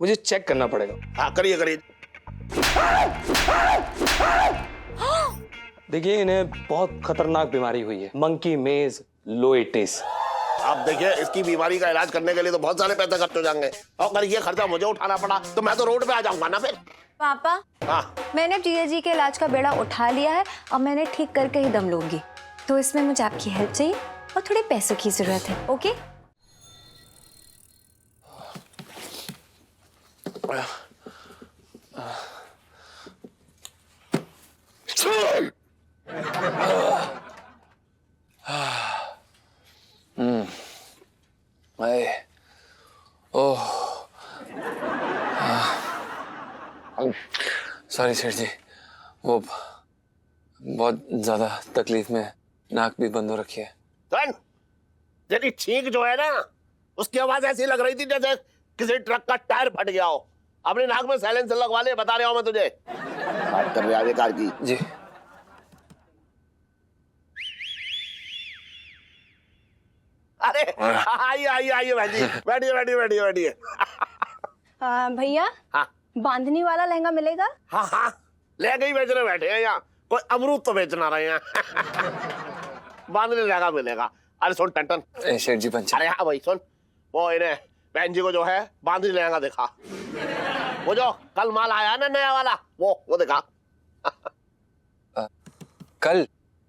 मुझे चेक करना पड़ेगा। हाँ करिए करिए। देखिए इन्हें बहुत खतरनाक बीमारी हुई है, मंकी मेज लोइटिस। आप देखिए इसकी बीमारी का इलाज करने के लिए तो बहुत सारे पैसे खर्च हो जाएंगे, और अगर ये खर्चा मुझे उठाना पड़ा तो मैं तो रोड पे आ जाऊंगा ना फिर। पापा हाँ मैंने जीजा जी के इलाज का बेड़ा उठा लिया है, अब मैंने ठीक करके ही दम लूंगी। तो इसमें मुझे आपकी हेल्प चाहिए और थोड़े पैसों की जरूरत है। ओके सॉरी सेठ जी, वो बहुत ज्यादा तकलीफ में नाक भी बंद हो रखी है। तेरी छींक जो है ना, उसकी आवाज ऐसी लग रही थी जैसे किसी ट्रक का टायर फट गया हो। अपने नाक में साइलेंसर लगवा ले, बता रहा हूं मैं तुझे। बात कर रहे आगे कार की जी। अरे आइए आइए आइए भाई जी, बैठिए बैठिए बैठिए बैठिए। भैया हाँ बांधनी वाला लहंगा मिलेगा? हाँ हाँ ले गई बेचने बैठे हैं यहाँ, कोई अमरूद तो बेचना रहे हैं। बांधने लगा मिलेगा। अरे सुन टन शेठ जी पंच। अरे हाँ भाई सुन, वो इन्हें बहन जी को जो है बांधनी लहंगा दिखा। वो जो कल माल आया ना नया वाला, वो दिखा। कल?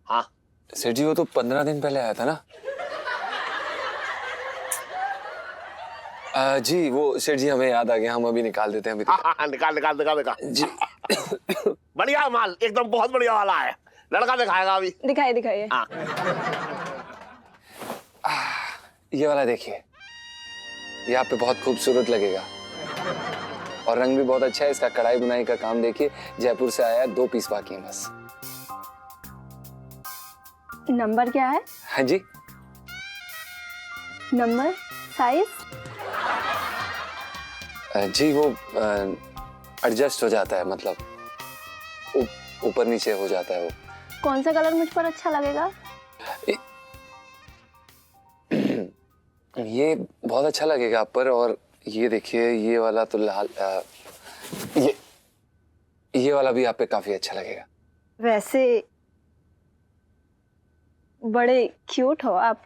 हाँ सेठ जी वो तो 15 दिन पहले आया था ना। जी वो सेठ जी हमें याद आ गया, हम अभी निकाल देते हैं। अभी हाँ, निकाल निकाल निकाल निकाल जी। बढ़िया माल, एकदम बहुत बढ़िया वाला है। लड़का दिखाएगा अभी। दिखाइए दिखाइए। हाँ ये वाला देखिए, ये आप पे बहुत खूबसूरत लगेगा और रंग भी बहुत अच्छा है। इसका कढ़ाई बुनाई का काम देखिए, जयपुर से आया है, 2 पीस बाकी हैं बस। नंबर क्या है? हाँ जी, नंबर साइज? जी वो एडजस्ट हो जाता है, मतलब ऊपर नीचे हो जाता है वो। कौन सा कलर मुझ पर अच्छा लगेगा? ये बहुत अच्छा लगेगा आप पर। और ये देखिए ये वाला तो लाल, ये वाला भी आप पे काफी अच्छा लगेगा। वैसे बड़े क्यूट हो आप।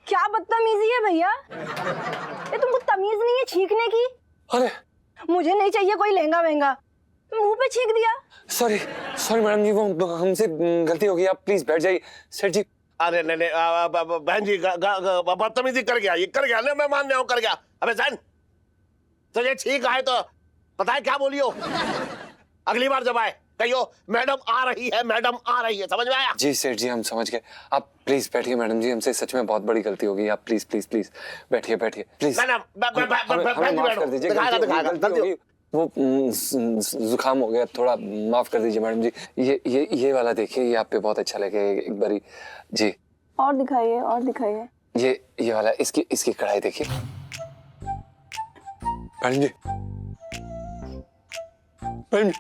क्या बदतमीजी है भैया, ये तुमको तमीज नहीं है छींकने की? अरे मुझे नहीं चाहिए कोई लहंगा वहंगा, मुंह पे छींक दिया। सॉरी सॉरी मैडम जी, वो हमसे गलती हो गई, आप प्लीज बैठ जाइए। सेठ जी अरे नहीं नहीं बहन जी बदतमीजी कर गया, ये कर गया ना, मैं मान रहा हूँ कर गया। अबे जान तुझे ठीक आए तो पता है क्या बोलियो, अगली बार जब आए कहियो मैडम आ रही है, मैडम आ रही है, समझ में आया? जी सेठ जी हम समझ गए, आप प्लीज बैठिए। मैडम जी हमसे सच में बहुत बड़ी गलती हो गई, आप प्लीज प्लीज प्लीज बैठिए बैठिए प्लीज। ना हमें माफ कर दीजिए, गलती हो गई, वो जुकाम हो गया थोड़ा, माफ कर दीजिए मैडम जी। ये वाला देखिए, ये आप पे बहुत अच्छा लगेगा एक बारी जी। और दिखाइए और दिखाइए। ये वाला, इसकी कढ़ाई देखिए मैडम जी। मैडम जी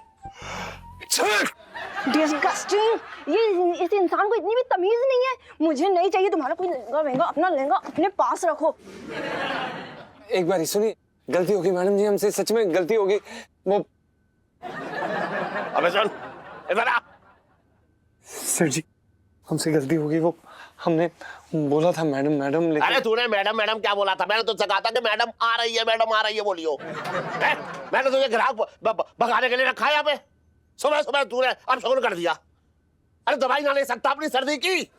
डिस्गस्टिंग, ये इस इंसान को इतनी भी तमीज नहीं है। मुझे नहीं चाहिए तुम्हारा कोई लहंगा वहंगा, अपना लहंगा अपने पास रखो। एक बार सुनिए, गलती हो गई मैडम जी, हमसे सच में गलती हो गई। वो अबे सुन इधर आ। सर जी हमसे गलती हो गई, वो हमने बोला था मैडम मैडम, लेकिन अरे तूने मैडम मैडम क्या बोला था? मैंने तुझसे कहा था कि मैडम आ रही है, मैडम आ रही है बोलियो। मैंने तुझे ग्राहक भगाने के लिए रखा है यहाँ पे, सुबह सुबह तूने अब शगुन कर दिया। अरे दवाई ना ले सकता अपनी सर्दी की?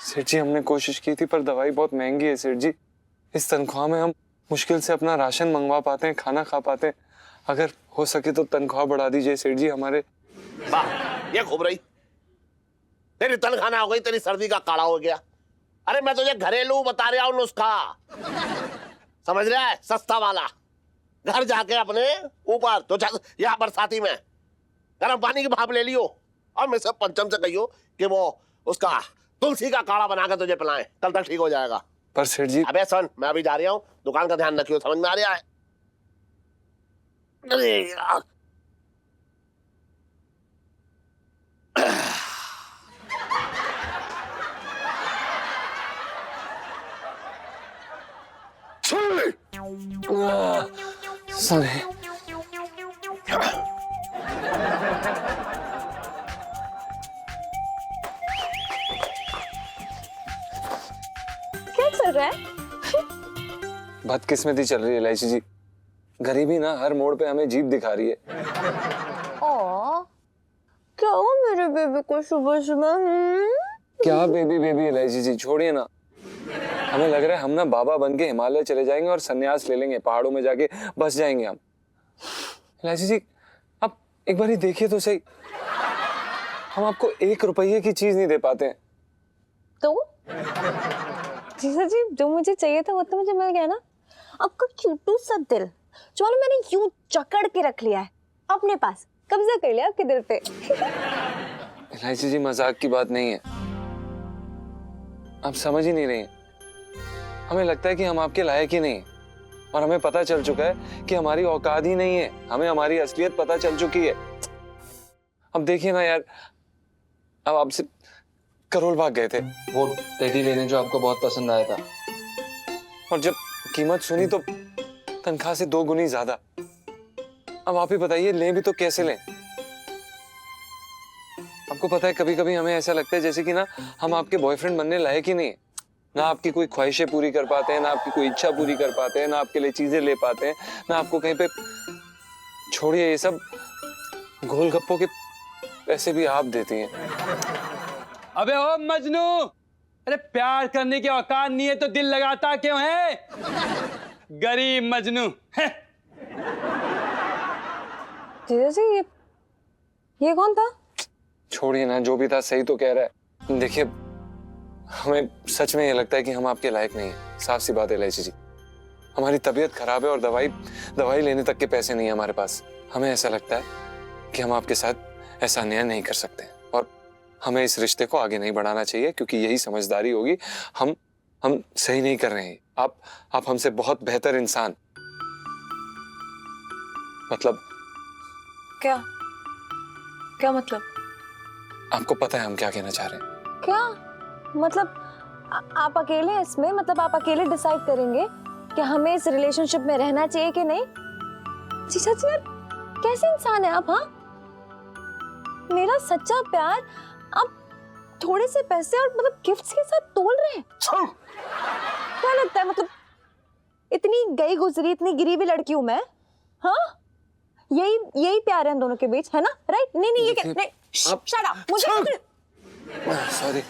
सेठ जी हमने कोशिश की थी, पर दवाई बहुत महंगी है सेठ जी। इस तनख्वाह में हम मुश्किल से अपना राशन मंगवा पाते हैं, खाना खा पाते हैं। अगर हो सके तो तनख्वाह बढ़ा दीजिए सेठ जी हमारे। वाह ये खूब रही, तेरी तनख्वाह ना हो गई, तेरी सर्दी का काढ़ा हो गया। अरे मैं तुझे घरेलू बता रहा हूँ नुस्खा, समझ रहा है? सस्ता वाला। घर जाके अपने ऊपर तो यहाँ बरसाती में गर्म पानी की भाप ले लियो, और मैं सब पंचम से कहियो कि वो उसका तुलसी का काढ़ा बना के तुझे पिलाएं, कल तक ठीक हो जाएगा। पर सेठ जी अबे सुन, मैं अभी जा रहा हूँ, दुकान का ध्यान रखियो, समझ में आ रहा है? अरे यार साले क्या चल रहा है? बदकिस्मती चल रही है इलायची जी। गरीबी ना हर मोड़ पे हमें जीत दिखा रही है। ओ, क्या हुआ मेरे बेबी को सुबह सुबह? क्या बेबी बेबी इलायची जी, छोड़िए ना। हमें लग रहा है हम ना बाबा बन के हिमालय चले जाएंगे और सन्यास ले लेंगे, पहाड़ों में जाके बस जाएंगे हम। इलायची जी आप एक बार ही देखिए तो सही, हम आपको 1 रुपये की चीज नहीं दे पाते हैं। तो जीजा जी, जो मुझे चाहिए था वो तो मुझे मिल गया ना। आपका क्यूटू सा दिल जो वाला मैंने यूं जकड़ के रख लिया है अपने पास, कब्जा कर लिया आपके दिल पे। इलायची जी मजाक की बात नहीं है, आप समझ ही नहीं रही हैं। हमें लगता है कि हम आपके लायक ही नहीं हैं, और हमें पता चल चुका है कि हमारी औकात ही नहीं है। हमें हमारी असलियत पता चल चुकी है। अब देखिए ना यार, अब आपसे करोल भाग गए थे वो टेडी लेने जो आपको बहुत पसंद आया था, और जब कीमत सुनी तो तनख्वाह से 2 गुनी ज्यादा। अब आप ही बताइए लें भी तो कैसे लें? आपको पता है कभी कभी हमें ऐसा लगता है जैसे कि ना हम आपके बॉयफ्रेंड बनने लायक ही नहीं है। ना आपकी कोई ख्वाहिशें पूरी कर पाते हैं, ना आपकी कोई इच्छा पूरी कर पाते हैं, ना आपके लिए चीजें ले पाते हैं, ना आपको कहीं पे, छोड़िए ये सब, गोलगप्पों के पैसे भी आप देती हैं। अबे ओ मजनू, अरे प्यार करने की औकात नहीं है तो दिल लगाता क्यों है? गरीब मजनू है। जीजा जी ये कौन था? छोड़िए ना, जो भी था सही तो कह रहा है। देखिए हमें सच में ये लगता है कि हम आपके लायक नहीं है। साफ सी बात है इलायची जी, हमारी तबीयत खराब है और दवाई लेने तक के पैसे नहीं है हमारे पास। हमें ऐसा लगता है कि हम आपके साथ ऐसा अन्याय नहीं कर सकते, और हमें इस रिश्ते को आगे नहीं बढ़ाना चाहिए, क्योंकि यही समझदारी होगी। हम सही नहीं कर रहे हैं। आप हमसे बहुत बेहतर इंसान, मतलब क्या क्या मतलब? आपको पता है हम क्या कहना चाह रहे हैं? क्या मतलब? आप अकेले इसमें, मतलब आप अकेले डिसाइड करेंगे कि हमें इस रिलेशनशिप में रहना चाहिए कि नहीं? जीजा जी यार कैसे इंसान है आप? हाँ, मेरा सच्चा प्यार आप थोड़े से पैसे और मतलब गिफ्ट्स के साथ तोल रहे हैं? क्या लगता है, मतलब इतनी गई गुजरी, इतनी गिरी हुई लड़की हूं मैं? हाँ, यही प्यार है हम दोनों के बीच, है ना? राइट? नहीं ये क्या, नहीं, शट अप, मुझे सॉरी,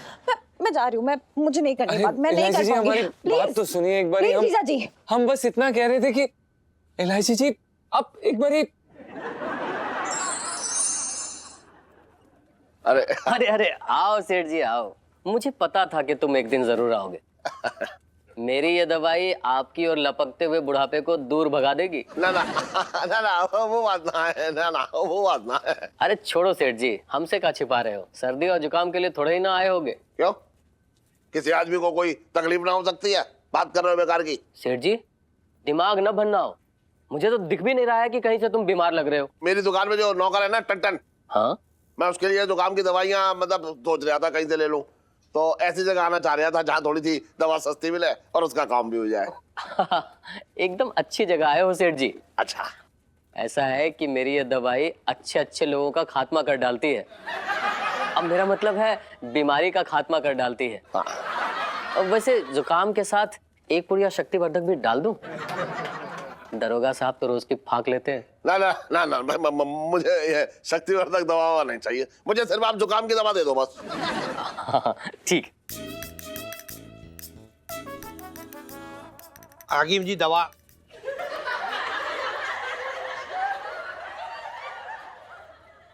मैं जा रही हूँ, मुझे नहीं करनी बात, मैं नहीं इलायची कर जी पाऊंगी। हमारी बात तो सुनिए एक बार। जीजा जी, हम बस इतना कह रहे थे कि इलायची जी आप एक बार अरे अरे अरे आओ सेठ जी आओ, मुझे पता था कि तुम एक दिन जरूर आओगे। मेरी ये दवाई आपकी और लपकते हुए बुढ़ापे को दूर भगा देगी। ना ना ना ना वो बात ना है, ना वो बात ना है। अरे छोड़ो सेठ जी, हमसे क्या छिपा रहे हो? सर्दी और जुकाम के लिए थोड़े ही ना आए होगे। क्यों, किसी आदमी को कोई तकलीफ ना हो सकती है? बात कर रहे हो बेकार की। सेठ जी दिमाग न भरना हो, मुझे तो दिख भी नहीं रहा है कि कहीं से तुम बीमार लग रहे हो। मेरी दुकान में जो नौकर है ना टन, हाँ, मैं उसके लिए जुकाम की दवाइयाँ मतलब सोच रहा था कहीं से ले लूं, तो ऐसी जगह आना चाह रहा था जहाँ थोड़ी सी दवा सस्ती मिले और उसका काम भी हो जाए। एकदम अच्छी जगह आए हो सेठ जी। अच्छा, ऐसा है कि मेरी ये दवाई अच्छे लोगों का खात्मा कर डालती है। अब मेरा मतलब है बीमारी का खात्मा कर डालती है। हाँ। अब वैसे जुकाम के साथ एक पुड़िया शक्तिवर्धक भी डाल दूं? दरोगा साहब तो रोज की फाक लेते हैं। ना ना ना ना मुझे ये शक्तिवर्धक दवा नहीं चाहिए, मुझे सिर्फ आप जुकाम की दवा दे दो बस। ठीक। आगिम जी दवा।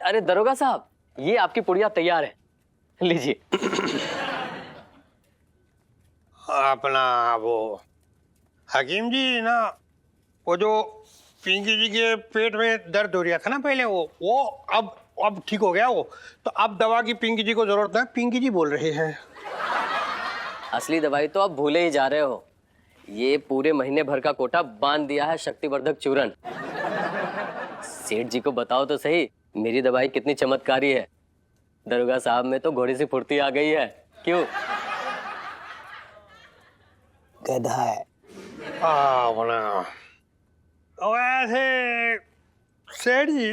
अरे दरोगा साहब, ये आपकी पुड़िया तैयार है, लीजिए। अपना वो हकीम जी ना, वो जो पिंकी जी के पेट में दर्द हो रहा था ना पहले, वो अब ठीक हो गया वो, तो अब दवा की पिंकी जी को जरूरत है, पिंकी जी बोल रहे हैं। असली दवाई तो आप भूले ही जा रहे हो। ये पूरे महीने भर का कोटा बांध दिया है शक्तिवर्धक चूरन। सेठ जी को बताओ तो सही, मेरी दवाई कितनी चमत्कारी है। दरोगा साहब में तो घोड़ी सी फुर्ती आ गई है। क्यों? गधा है। अपना वैसे सेठ जी,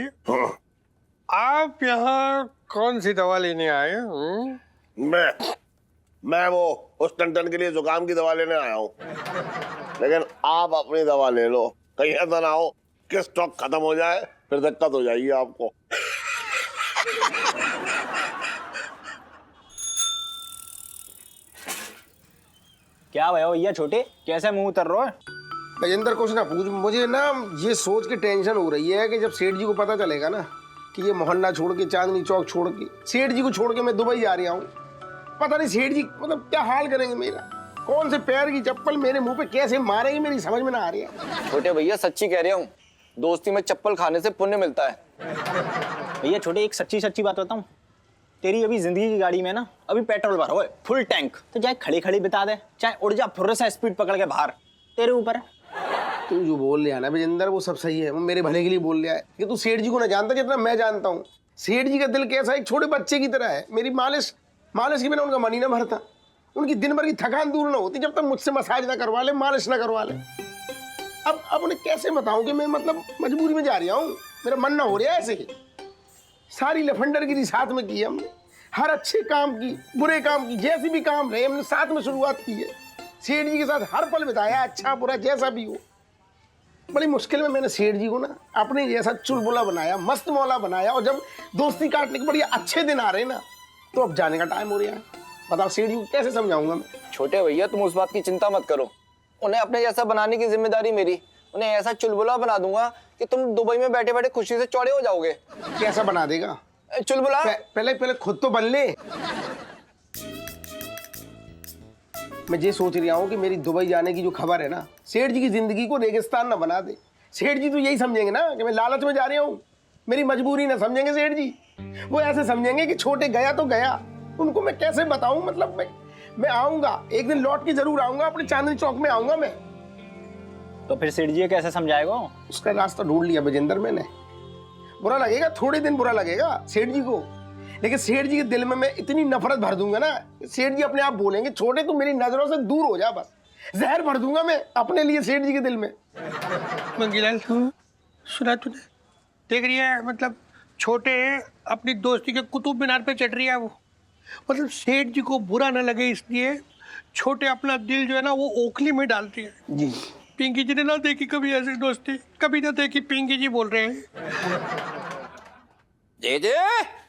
आप यहाँ कौन सी दवा लेने आए? मैं वो उस टन के लिए जुकाम की दवा लेने आया हूँ, लेकिन आप अपनी दवा ले लो, कहीं ऐसा ना हो कि स्टॉक खत्म हो जाए, फिर दिक्कत हो जाएगी आपको। क्या भैया भैया छोटे, कैसे मुंह उतर रहे हो? गजेंद्र कुछ ना पूछ, मुझे ना ये सोच के टेंशन हो रही है कि जब सेठ जी को पता चलेगा ना कि ये मोहल्ला छोड़ के, चांदनी चौक छोड़ के, सेठ जी को छोड़ के मैं दुबई जा रहा हूँ, पता नहीं सेठ जी मतलब क्या हाल करेंगे मेरा, कौन से पैर की चप्पल मेरे मुंह पे कैसे मारेंगे, मेरी समझ में ना आ रही है। छोटे भैया सच्ची कह रहा हूँ, दोस्ती में चप्पल खाने से पुण्य मिलता है। भैया छोटे, एक सच्ची सच्ची बात बताऊं, तेरी अभी जिंदगी की गाड़ी में ना अभी पेट्रोल भरा हुआ है फुल टैंक, तो चाहे खड़ी खड़ी बिता दे, चाहे उड़ जा फुर्र से स्पीड पकड़ के बाहर, तेरे ऊपर है। तू जो बोल रहा है ना विजेंद्र, वो सब सही है, वो मेरे भले के लिए बोल रहा है कि तू सेठ जी को ना जानता जितना मैं जानता हूँ। सेठ जी का दिल कैसा है, एक छोटे बच्चे की तरह है। मेरी मालिश के बिना उनका मन ही ना भरता, उनकी दिन भर की थकान दूर ना होती जब तक मुझसे मसाज ना करवा ले, मालिश ना करवा ले। अब उन्हें कैसे बताऊं कि मैं मतलब मजबूरी में जा रहा हूँ, मेरा मन ना हो रहा है ऐसे ही। सारी लफंडरगिरी साथ में की है हमने, हर अच्छे काम की, बुरे काम की, जैसी भी काम रहे हमने साथ में शुरुआत की है। सेठ जी के साथ हर पल बिताया, अच्छा बुरा जैसा भी हो। बड़ी मुश्किल में मैंने सेठ जी को ना अपने जैसा चुलबुला बनाया, मस्त मौला बनाया, और जब दोस्ती काटने के बड़े अच्छे दिन आ रहे ना, तो अब जाने का टाइम हो रहा है। बताओ सेठ जी को कैसे समझाऊंगा मैं? छोटे भैया तुम उस बात की चिंता मत करो, उन्हें अपने जैसा बनाने की जिम्मेदारी मेरी। उन्हें ऐसा चुलबुला बना दूंगा कि तुम दुबई में बैठे बैठे खुशी से चौड़े हो जाओगे। कैसा बना देगा? चुलबुला पहले खुद तो बन ले। मैं ये सोच रहा हूँ कि मेरी दुबई जाने की जो खबर है ना, सेठ जी की जिंदगी को रेगिस्तान ना बना दे। सेठ जी तो यही समझेंगे ना कि मैं लालच में जा रहा हूँ, मेरी मजबूरी ना समझेंगे सेठ जी। वो ऐसे समझेंगे कि छोटे गया तो गया। उनको मैं कैसे बताऊं, मतलब मैं आऊंगा एक दिन, लौट के जरूर आऊंगा, अपने चांदनी चौक में आऊंगा मैं। तो फिर सेठ जी कैसे समझाएगा? उसका रास्ता ढूंढ लिया विजेंद्र मैंने। बुरा लगेगा, थोड़े दिन बुरा लगेगा सेठ जी को, लेकिन सेठ जी के दिल में मैं इतनी नफरत भर दूंगा ना, सेठ जी अपने आप बोलेंगे छोटे तू मेरी नजरों से दूर हो जा, बस जहर भर दूंगा मैं अपने लिए सेठ जी के दिल में। मंगीलाल, सुना तूने? देख रही है, मतलब छोटे अपनी दोस्ती के कुतुब मीनार पे चढ़ रही है वो। मतलब सेठ जी को बुरा ना लगे इसलिए छोटे अपना दिल जो है ना वो ओखली में डालती है जी। पिंकी जी ने ना देखी कभी ऐसी दोस्ती, कभी ना देखी। पिंकी जी बोल रहे हैं जी जी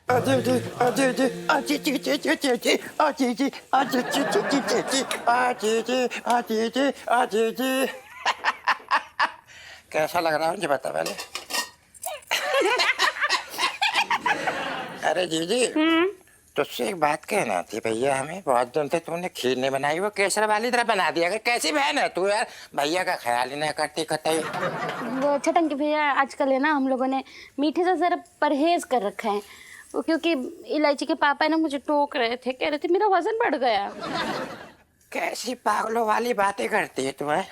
अजय जी अजय जी अजय जी जी जी जी जी अजय जी अजय जी जी जी जी जी अजय जी अजय जी अजय जी। कैसा लग रहा है मुझे बता पहले। अरे जी जी, तुझसे एक बात कहना थी भैया, हमें बहुत दिन से तूने खीर नहीं बनाई, वो केसर वाली तरह बना दिया। अगर कैसी बहन है तू यार, भैया का ख्याल ही नहीं करती कतई। वो छटंकी भैया, आजकल है ना हम लोगों ने मीठे से जरा परहेज कर रखा है, वो क्योंकि इलायची के पापा ना मुझे टोक रहे थे, कह रहे थे मेरा वजन बढ़ गया। कैसी पागलों वाली बातें करती है तू है?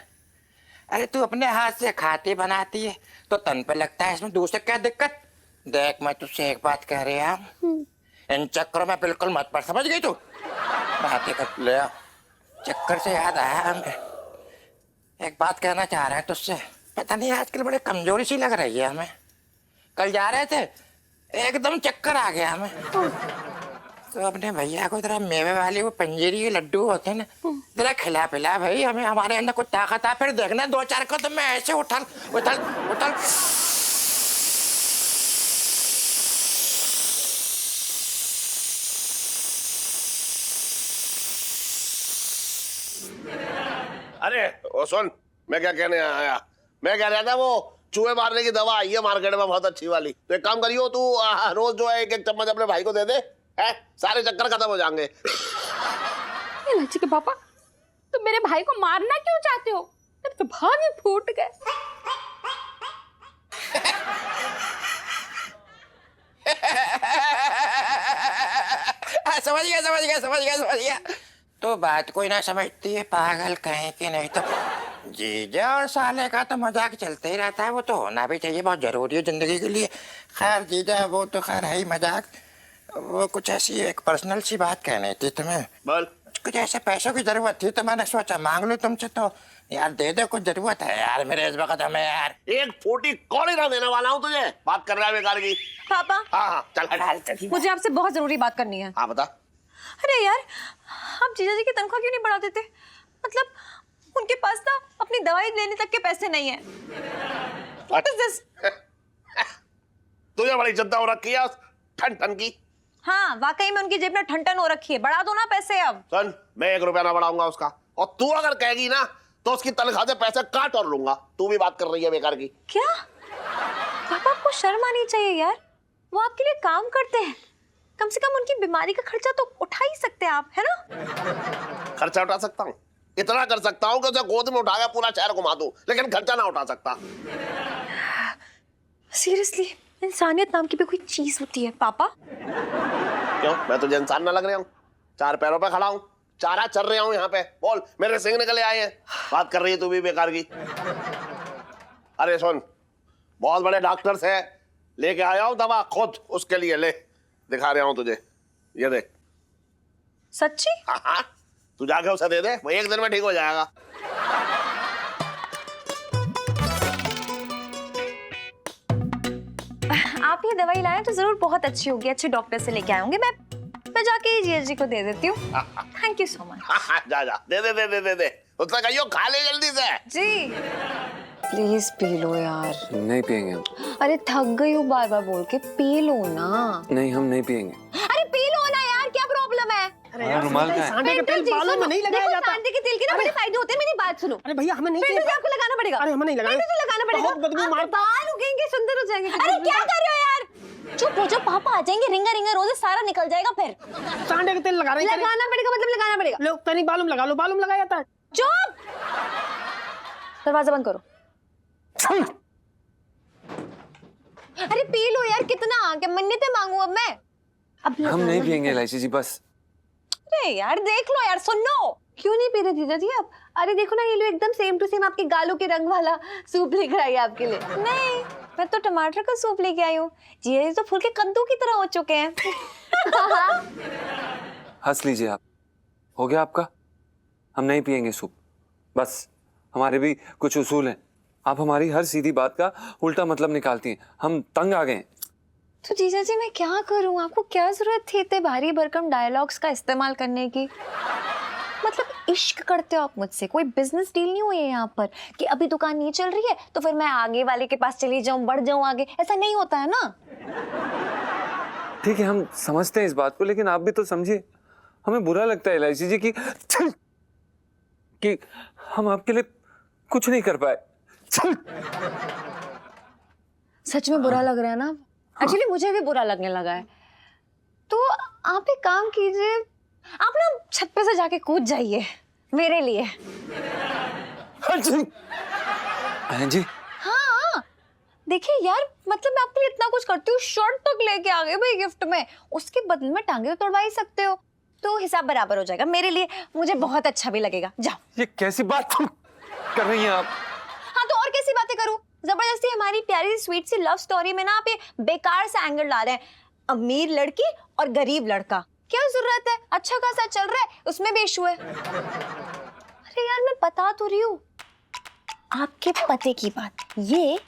अरे तू अपने हाथ से खाती बनाती है तो तन पे लगता है, इसमें दूसरे क्या दिक्कत? देख मैं तुझसे एक बात कह रही हूँ, इन चक्करों में बिल्कुल मत पड़, समझ गई तू? बातें कर ले। चक्कर से याद आया हमें, एक बात कहना चाह रहे हैं तुझसे। पता नहीं आजकल बड़े कमजोरी सी लग रही है हमें। कल जा रहे थे, एकदम चक्कर आ गया हमें। तो अपने भैया को जरा मेवे वाली वो पंजीरी के लड्डू होते हैं ना, जरा खिला पिला भाई, हमें हमारे अंदर कुछ ताकत आ, फिर देखना 2-4 को तो मैं ऐसे उठल उठल उठल। अरे ओ सुन, मैं क्या कहने आया, मैं कह रहा था वो चूहे मारने की दवा आई है मार्केट में बहुत अच्छी वाली, तो एक काम करियो तू रोज जो है 1-1 चम्मच अपने भाई को दे दे, है सारे चक्कर खत्म हो जाएंगे। इलायची के पापा, तुम मेरे भाई को मारना क्यों चाहते हो? मेरे तो भाग ही फूट गए। समझ गया। तो बात कोई ना समझती है, पागल कहीं कि नहीं। तो जीजा और साले का तो मजाक चलते ही रहता है, वो तो होना भी चाहिए, बहुत जरूरी है जिंदगी के लिए। खैर जीजा वो तो खैर है ही मजाक, वो कुछ ऐसी एक पर्सनल सी बात कहनी थी तुम्हें। बोल। कुछ ऐसे पैसों की जरूरत थी तो मैंने सोचा मांग लूं तुमसे। तो यार दे दो, कुछ जरूरत है यार मेरे इस वक्त हमें यार। एक फूटी कौड़ी ना देने वाला हूँ तुझे। बात कर रहा है बेकार की। पापा हाँ हाँ चल हट। मुझे आपसे बहुत जरूरी बात करनी है। हाँ बता। अरे यार आप जीजा जी की तनख्वाह क्यों नहीं बढ़ा देते? मतलब उनके पास ना अपनी दवाई लेने तक के पैसे नहीं है। What is this? तुझे बड़ी चिंता हो रखी है ठन ठन की। हाँ वाकई में उनकी जेब में ठन हो रखी है। बढ़ा दो ना पैसे अब। सुन, मैं 1 रुपया ना बढ़ाऊंगा उसका, और तू अगर कहेगी ना तो उसकी तनख्वाह से पैसे काट और लूंगा। तू भी बात कर रही है बेकार की। क्या पापा आपको शर्म आनी चाहिए यार। वो आपके लिए काम करते हैं, कम से कम उनकी बीमारी का खर्चा तो उठा ही सकते हैं आप, है ना? खर्चा उठा सकता हूँ, इतना कर सकता हूँ कि उसे गोद में उठा के पूरा शहर घुमा दूं, लेकिन खर्चा ना उठा सकता। सीरियसली इंसानियत नाम की भी कोई चीज होती है पापा? क्यों, मैं तुझे इंसान ना लग रहा हूँ? 4 पैरों पे खड़ा हूँ, चारा चल रहा हूँ यहाँ पे। बोल, मेरे सिंह निकले आए हैं। बात कर रही है तू भी बेकार की। अरे सुन, बहुत बड़े डॉक्टर से लेके आया हूँ दवा, खुद उसके लिए ले, दिखा रहा हूँ तुझे, ये देख। सच्ची? हाँ, तू जाके उसे दे दे, वो 1 दिन में ठीक हो जाएगा। आप ये दवाई लाए तो जरूर बहुत अच्छी होगी, अच्छे डॉक्टर से लेके आए होंगे। मैं जाके जीजा जी को दे देती हूँ। Thank you so much. जा जा, दे दे दे दे दे दे। उसने कहियो खा ले जल्दी से। जी प्लीज पी लो यार। नहीं पियेंगे हम। अरे थक गई हूँ बार बार बोल के, पी लो ना। नहीं हम नहीं पियेंगे। अरे पी लो ना यार, क्या प्रॉब्लम है? अरे यार रुमाल का है। सांडे के तेल बालों में नहीं लगाया जाता। सांडे के तेल के ना बड़े फायदे होते हैं, मेरी बात सुनो। अरे भैया हमें नहीं पेंटू जी आपको लगाना पड़ेगा। अरे हमें नहीं लगाना। पेंटू जी लगाना पड़ेगा। बहुत बदबू आपके मारता। बाल उगेंगे, सुंदर हो जाएंगे। अरे क्या कर रहे हो यार? चुप हो जाओ, पापा आ जाएंगे। रिंगा रिंगा रोज सारा निकल जाएगा फिर। सांडे के तेल लगा रहे हैं। लगाना पड़ेगा मतलब लगाना पड़ेगा। लो तनी बालों में लगा लो, बालों में लगाया जाता है। चुप, दरवाजा बंद करो। अरे पी लो यार, कितना क्या मन्नतें मांगू अब मैं? अब हम नहीं पियेंगे इलायची जी, बस। अरे यार देख लो यार, सुनो। क्यों नहीं पी रहे जीजा जी आप? अरे देखो ना, ये लो एकदम सेम टू सेम आपके गालों के रंग वाला सूप लेकर आई आपके लिए। नहीं, मैं तो टमाटर का सूप लेके आई हूँ। जीजा जी तो फूल के कद्दू की तरह हो चुके हैं। हंस लीजिए आप, हो गया आपका। हम नहीं पियेंगे सूप, बस। हमारे भी कुछ उसूल हैं। आप हमारी हर सीधी बात का उल्टा मतलब निकालती हैं, हम तंग आ गए। तो जीजा जी मैं क्या करूं? आपको क्या जरूरत थी इतने भारी भरकम डायलॉग्स का इस्तेमाल करने की? मतलब इश्क करते हो आप मुझसे? कोई बिजनेस डील नहीं हुई है यहाँ पर कि अभी दुकान नहीं चल रही है तो फिर मैं आगे वाले के पास चली जाऊं, बढ़ जाऊं आगे। ऐसा नहीं होता है ना। ठीक है, हम समझते हैं इस बात को, लेकिन आप भी तो समझिए। हमें बुरा लगता है इलायची जी कि हम आपके लिए कुछ नहीं कर पाए। सच में बुरा लग रहा है ना? एक्चुअली मुझे भी बुरा लगने लगा है। तो आप एक काम कीजिए, आप ना छत पे से जाके कूद जाइए मेरे लिए। हाँ जी। हाँ देखिए यार, मतलब मैं आपके लिए इतना कुछ करती हूँ, शर्ट तक लेके आ गए भाई गिफ्ट में। उसके बदले में टांगे तो तोड़वा ही सकते हो, तो हिसाब बराबर हो जाएगा मेरे लिए। मुझे बहुत अच्छा भी लगेगा। जाओ। ये कैसी बात कर रही हैं आप? हाँ तो और कैसी बातें करूं? जबरदस्ती हमारी प्यारी स्वीट सी लव स्टोरी में ना आप ये बेकार सा एंगल ला रहे हैं। अमीर लड़की और गरीब लड़का, क्या जरूरत है? अच्छा खासा चल रहा है, उसमें भी इशू है। अरे यार मैं बता तो रही हूँ आपके पते की बात ये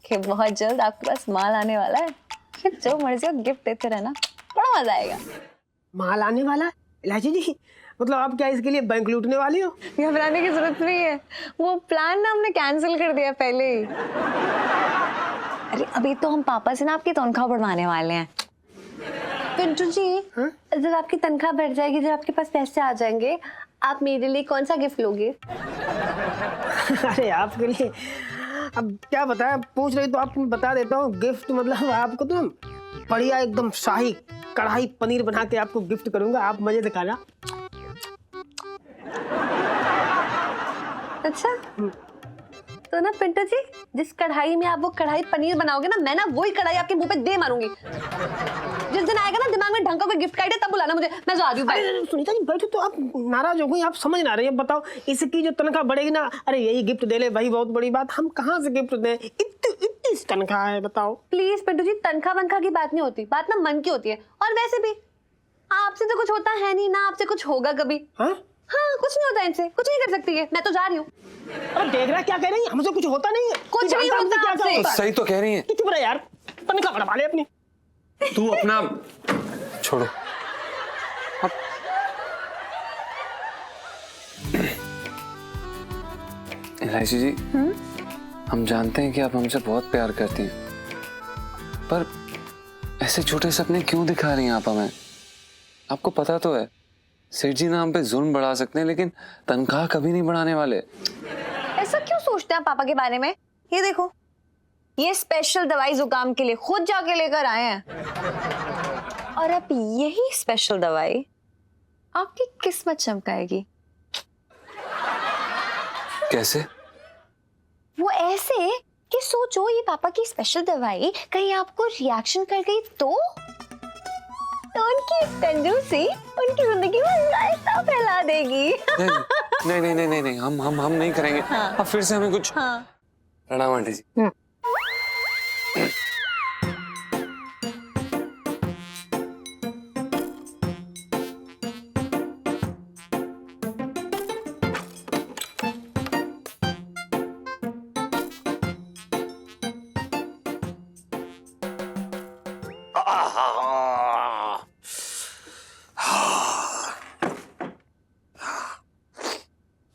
कि बहुत जल्द आपके पास माल आने वाला है। फिर जो मर्जी हो गिफ्ट देते रहना, बड़ा मजा आएगा। माल आने वाला है? इलायची जी मतलब आप क्या इसके लिए बैंक लूटने वाली हो? घबराने की जरूरत नहीं है, वो प्लान ना हमने कैंसिल कर दिया पहले ही। अरे अभी तो हम पापा से ना आपकी तनख्वाह बढ़वाने वाले हैं। पिंटू जी जब आपकी तनख्वाह बढ़ जाएगी, जब आपके पास पैसे आ जाएंगे, आप मेरे लिए कौन सा गिफ्ट लोगे? अरे आपके लिए अब क्या बताया, पूछ रही तो आपको बता देता हूँ। गिफ्ट मतलब आपको तो बढ़िया एकदम शाही कढ़ाई पनीर बना के आपको गिफ्ट करूंगा, आप मजे से खाना। अच्छा तो ना पिंटू जी, जिस कढ़ाई में आप वो कढ़ाई पनीर बनाओगे ना, मैं ना वही कढ़ाई आपके मुंह पे दे मारूंगी। जिस दिन आएगा ना दिमाग में ढंग का कोई गिफ्ट का आइडिया, तब बुलाना मुझे, मैं जा रही हूँ। अरे सुनीता जी बैठो, तो आप नाराज हो गई, आप समझ ना रही है। बताओ इसकी जो तनख्वाह बढ़ेगी ना, अरे यही गिफ्ट दे ले भाई, बहुत बड़ी बात। हम कहाँ से गिफ्ट दें? इतनी तनख्वाह है, बताओ। प्लीज पिंटू जी, तनख्वाह वनख्वाह की बात नहीं होती, बात ना मन की होती है। और वैसे भी आपसे तो कुछ होता है नहीं ना, आपसे कुछ होगा कभी? हाँ कुछ नहीं होता इनसे, कुछ नहीं कर सकती है। मैं तो जा रही हूँ। अरे देख रहा क्या कह रही है, हमसे कुछ होता नहीं है। कुछ नहीं होता क्या आपसे। होता है? सही तो कह रही है। चुप रहे यार, तनख्वाह बढ़वा ले अपनी। तू अपना छोड़ो। इलायची जी, हम जानते हैं कि आप हमसे बहुत प्यार करती हैं, पर ऐसे छोटे सपने क्यों दिखा रही हैं आप हमें? आपको पता तो है सेठ जी ना हम पे जुल्म बढ़ा सकते हैं, लेकिन तनख्वाह कभी नहीं बढ़ाने वाले। ऐसा क्यों सोचते हैं पापा के बारे में? ये देखो, ये स्पेशल दवाई जुकाम के लिए खुद जाके लेकर आए हैं, और अब यही स्पेशल दवाई आपकी किस्मत चमकाएगी। कैसे? वो ऐसे कि सोचो, ये पापा की स्पेशल दवाई कहीं आपको रिएक्शन कर गई तो उनकी कंजूसी उनकी जिंदगी में रायता फैला देगी। नहीं नहीं नहीं नहीं नहीं, हम नहीं करेंगे। हाँ। अब फिर से हमें कुछ। हाँ। प्रणाम आंटी जी।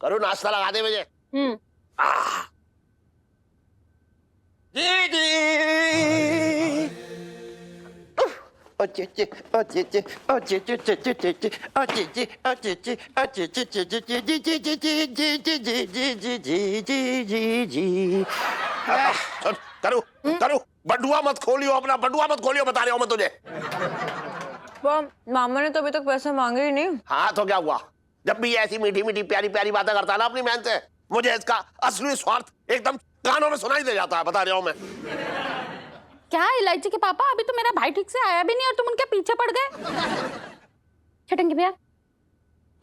करो नाश्ता लगा दे मुझे। करो करो, बटुआ मत खोलियो अपना, बटुआ मत खोलियो, बता रहा हूं मैं तुझे। मामा ने तो अभी तक पैसे मांगे ही नहीं। हाँ तो क्या हुआ, जब भी ऐसी मीठी मीठी प्यारी प्यारी बातें करता है ना अपनी बहन से, मुझे इसका असली स्वार्थ एकदम कानों में सुनाई दे जाता है, बता रहा हूं मैं। क्या इलायची के पापा, अभी तो मेरा भाई ठीक से आया भी नहीं और तुम उनके पीछे पड़ गए। छटंगी भैया,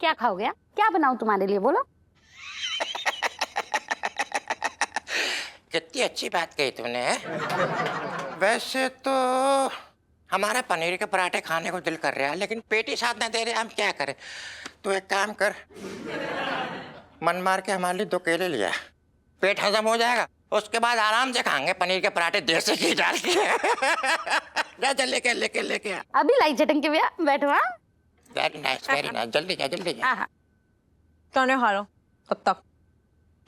क्या खाओगे? क्या बनाऊं तुम्हारे लिए, बोलो। कितनी अच्छी बात कही तुमने। वैसे तो हमारा पनीर के पराठे खाने को दिल कर रहा है, लेकिन पेट ही साथ न दे रहे, हम क्या करें। तो एक काम कर, मन मार के हमारे लिए 2 केले लिया, पेट हजम हो जाएगा, उसके बाद आराम से खाएंगे पनीर के पराठे देसी घी डाल के। जा लेके लेके लेके आ। अभी लाई चटंगी भैया, बैठो। हाँ, वेरी नाइस, जल्दी जा जल्दी जा। हाँ। चने खा लो तब तक।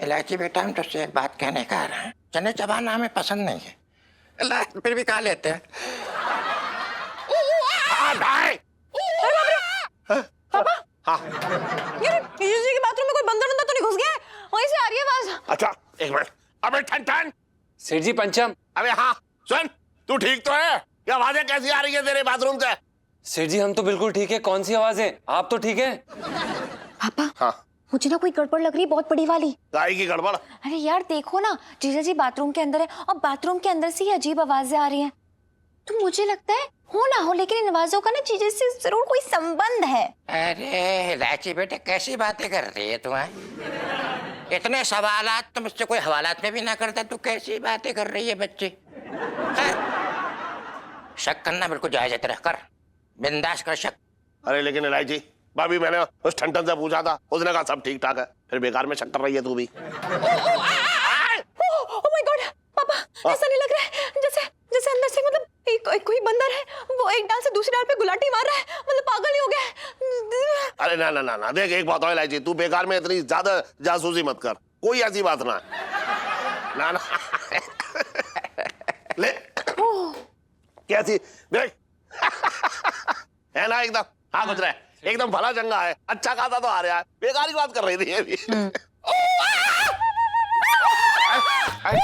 इलायची बेटा, हम तुझसे एक बात कहने का आ रहे हैं, चने चबाना हमें पसंद नहीं है, फिर भी खा लेते हैं। पापा, ये के बाथरूम में कोई बंदर तो नहीं घुस गया है? वहीं से आ रही है आवाज। अच्छा एक मिनट, अबे ठन सेठ जी पंचम। अबे हाँ सुन, तू ठीक तो है? ये आवाजें कैसी आ रही है तेरे बाथरूम से? सेठ जी हम तो बिल्कुल ठीक है, कौन सी आवाजें? आप तो ठीक है? पापा, हाँ मुझे ना कोई गड़बड़ लग रही है, बहुत बड़ी वाली। गाय की गड़बड़? अरे यार देखो ना, जीजा जी बाथरूम के अंदर है और बाथरूम के अंदर से ही अजीब आवाजें आ रही हैं। तो मुझे लगता है हो ना हो, लेकिन इन आवाजों का ना जीजा से जरूर कोई संबंध है। अरे इलायची बेटे, कैसी बातें कर रही है तुम्हें? इतने सवालात तो मुझसे कोई हवालात में भी ना करता, तू कैसी बातें कर रही है बच्ची? शक करना बिल्कुल जायज है तेरा, कर बिंदास कर शक। अरे लेकिन इलायची भाभी, मैंने उस ठंडन से पूछा था, उसने कहा सब ठीक ठाक है, फिर बेकार में शक कर रही है तू भी। ओह माय गॉड पापा, ऐसा नहीं लग रहा है जैसे जैसे अंदर से मतलब कोई बंदर है, वो एक डाल से दूसरी डाल पे गुलाटी मार रहा है, मतलब पागल ही हो गया है। अरे ना ना ना ना, देख एक बात है इलायची, तू बेकार में इतनी ज्यादा जासूसी मत कर, कोई ऐसी बात ना है। ना ले कैसी देख। है ना एकदम, हाँ कुछ रहा है, एकदम भला चंगा है, अच्छा खासा तो आ रहा है, बेकार की बात कर रही थी अभी। अरे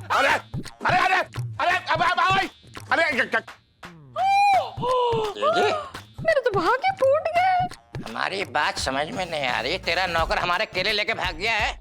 अरे अरे अरे अरे मेरे तो भाग्य फूट गए। हमारी बात समझ में नहीं आ रही, तेरा नौकर हमारे केले लेके भाग गया है,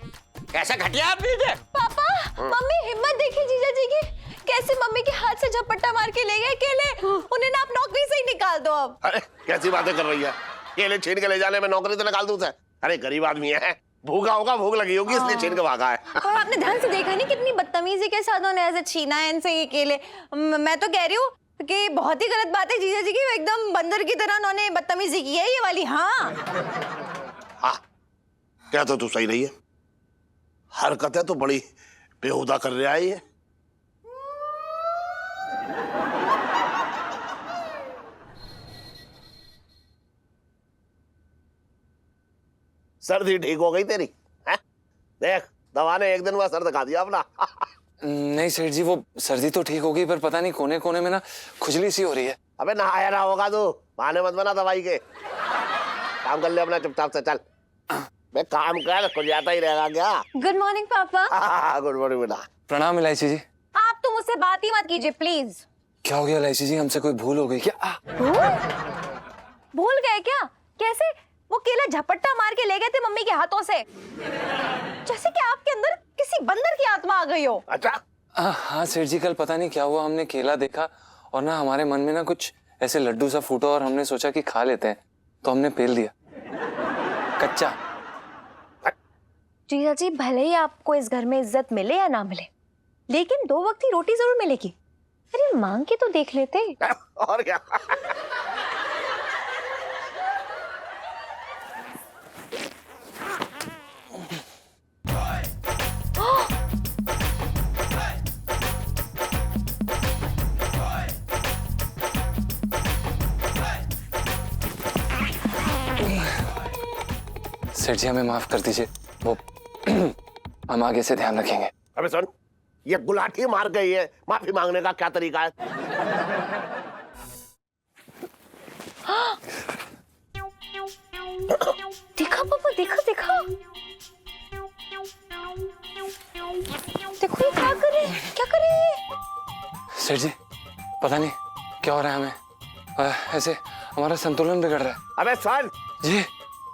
कैसा घटिया आप दीजिए। पापा, मम्मी हिम्मत देखिए जीजा जी की, कैसे मम्मी के हाथ से झपट्टा मार के ले गए केले। उन्हें ना आप नौकरी से ही निकाल दो अब। अरे कैसी बातें कर रही है, केले छीन के ले जाने में नौकरी तो निकाल दूं। अरे गरीब आदमी है, भूखा होगा, भूख लगी होगी, इसलिए छीन के भागा है। और आपने ध्यान से देखा नहीं कितनी बदतमीजी के साथ उन्होंने ऐसे छीना है इनसे ये केले। मैं तो कह रही हूँ कि बहुत ही गलत बात है जीजा जी की, एकदम बंदर की तरह उन्होंने बदतमीजी की है ये वाली। हाँ हाँ, क्या तो तू सही रही है, हरकतें तो बड़ी बेहुदा कर रहा है ये। सर्दी ठीक हो गई तेरी है? देख दवा ने एक दिन में सर दिखा दिया अपना। नहीं सेठ जी, वो सर्दी तो ठीक हो गई, पर पता नहीं कोने कोने में ना खुजली सी हो रही है। अबे नहाया ना होगा तू, बहाने मत बना दवाई के। काम कर ले अपना चुपचाप से, चल मैं काम कर, खुल जाता ही रहेगा क्या। गुड मॉर्निंग पापा। गुड मॉर्निंग बेटा। प्रणाम इलायची जी। आप तो मुझसे बात ही मत कीजिए प्लीज। क्या हो गया इलायची जी, हमसे कोई भूल हो गई क्या? भूल गए क्या? कैसे? वो केला झपट्टा मार के ले गए थे मम्मी के हाथों से, जैसे कि आपके अंदर किसी बंदर की आत्मा आ गई हो। अच्छा हाँ सेठ जी, कल पता नहीं क्या हुआ, हमने केला देखा और ना हमारे मन में ना कुछ ऐसे लड्डू सा फूटा और हमने सोचा कि खा लेते हैं, तो हमने पेल दिया कच्चा। जीजा जी, भले ही आपको इस घर में इज्जत मिले या ना मिले, लेकिन 2 वक्त की रोटी जरूर मिलेगी। अरे मांग के तो देख लेते। और क्या। सेठ जी हमें माफ कर दीजिए, वो हम आगे से ध्यान रखेंगे। अबे सुन, ये गुलाठी मार गई है, माफी मांगने का क्या तरीका है? देखा पापा, देखा देखा, देखो ये क्या कर रहे हैं, क्या कर रहे हैं? सेठ जी पता नहीं क्या हो रहा है हमें, ऐसे हमारा संतुलन बिगड़ रहा है। अबे सुन जी,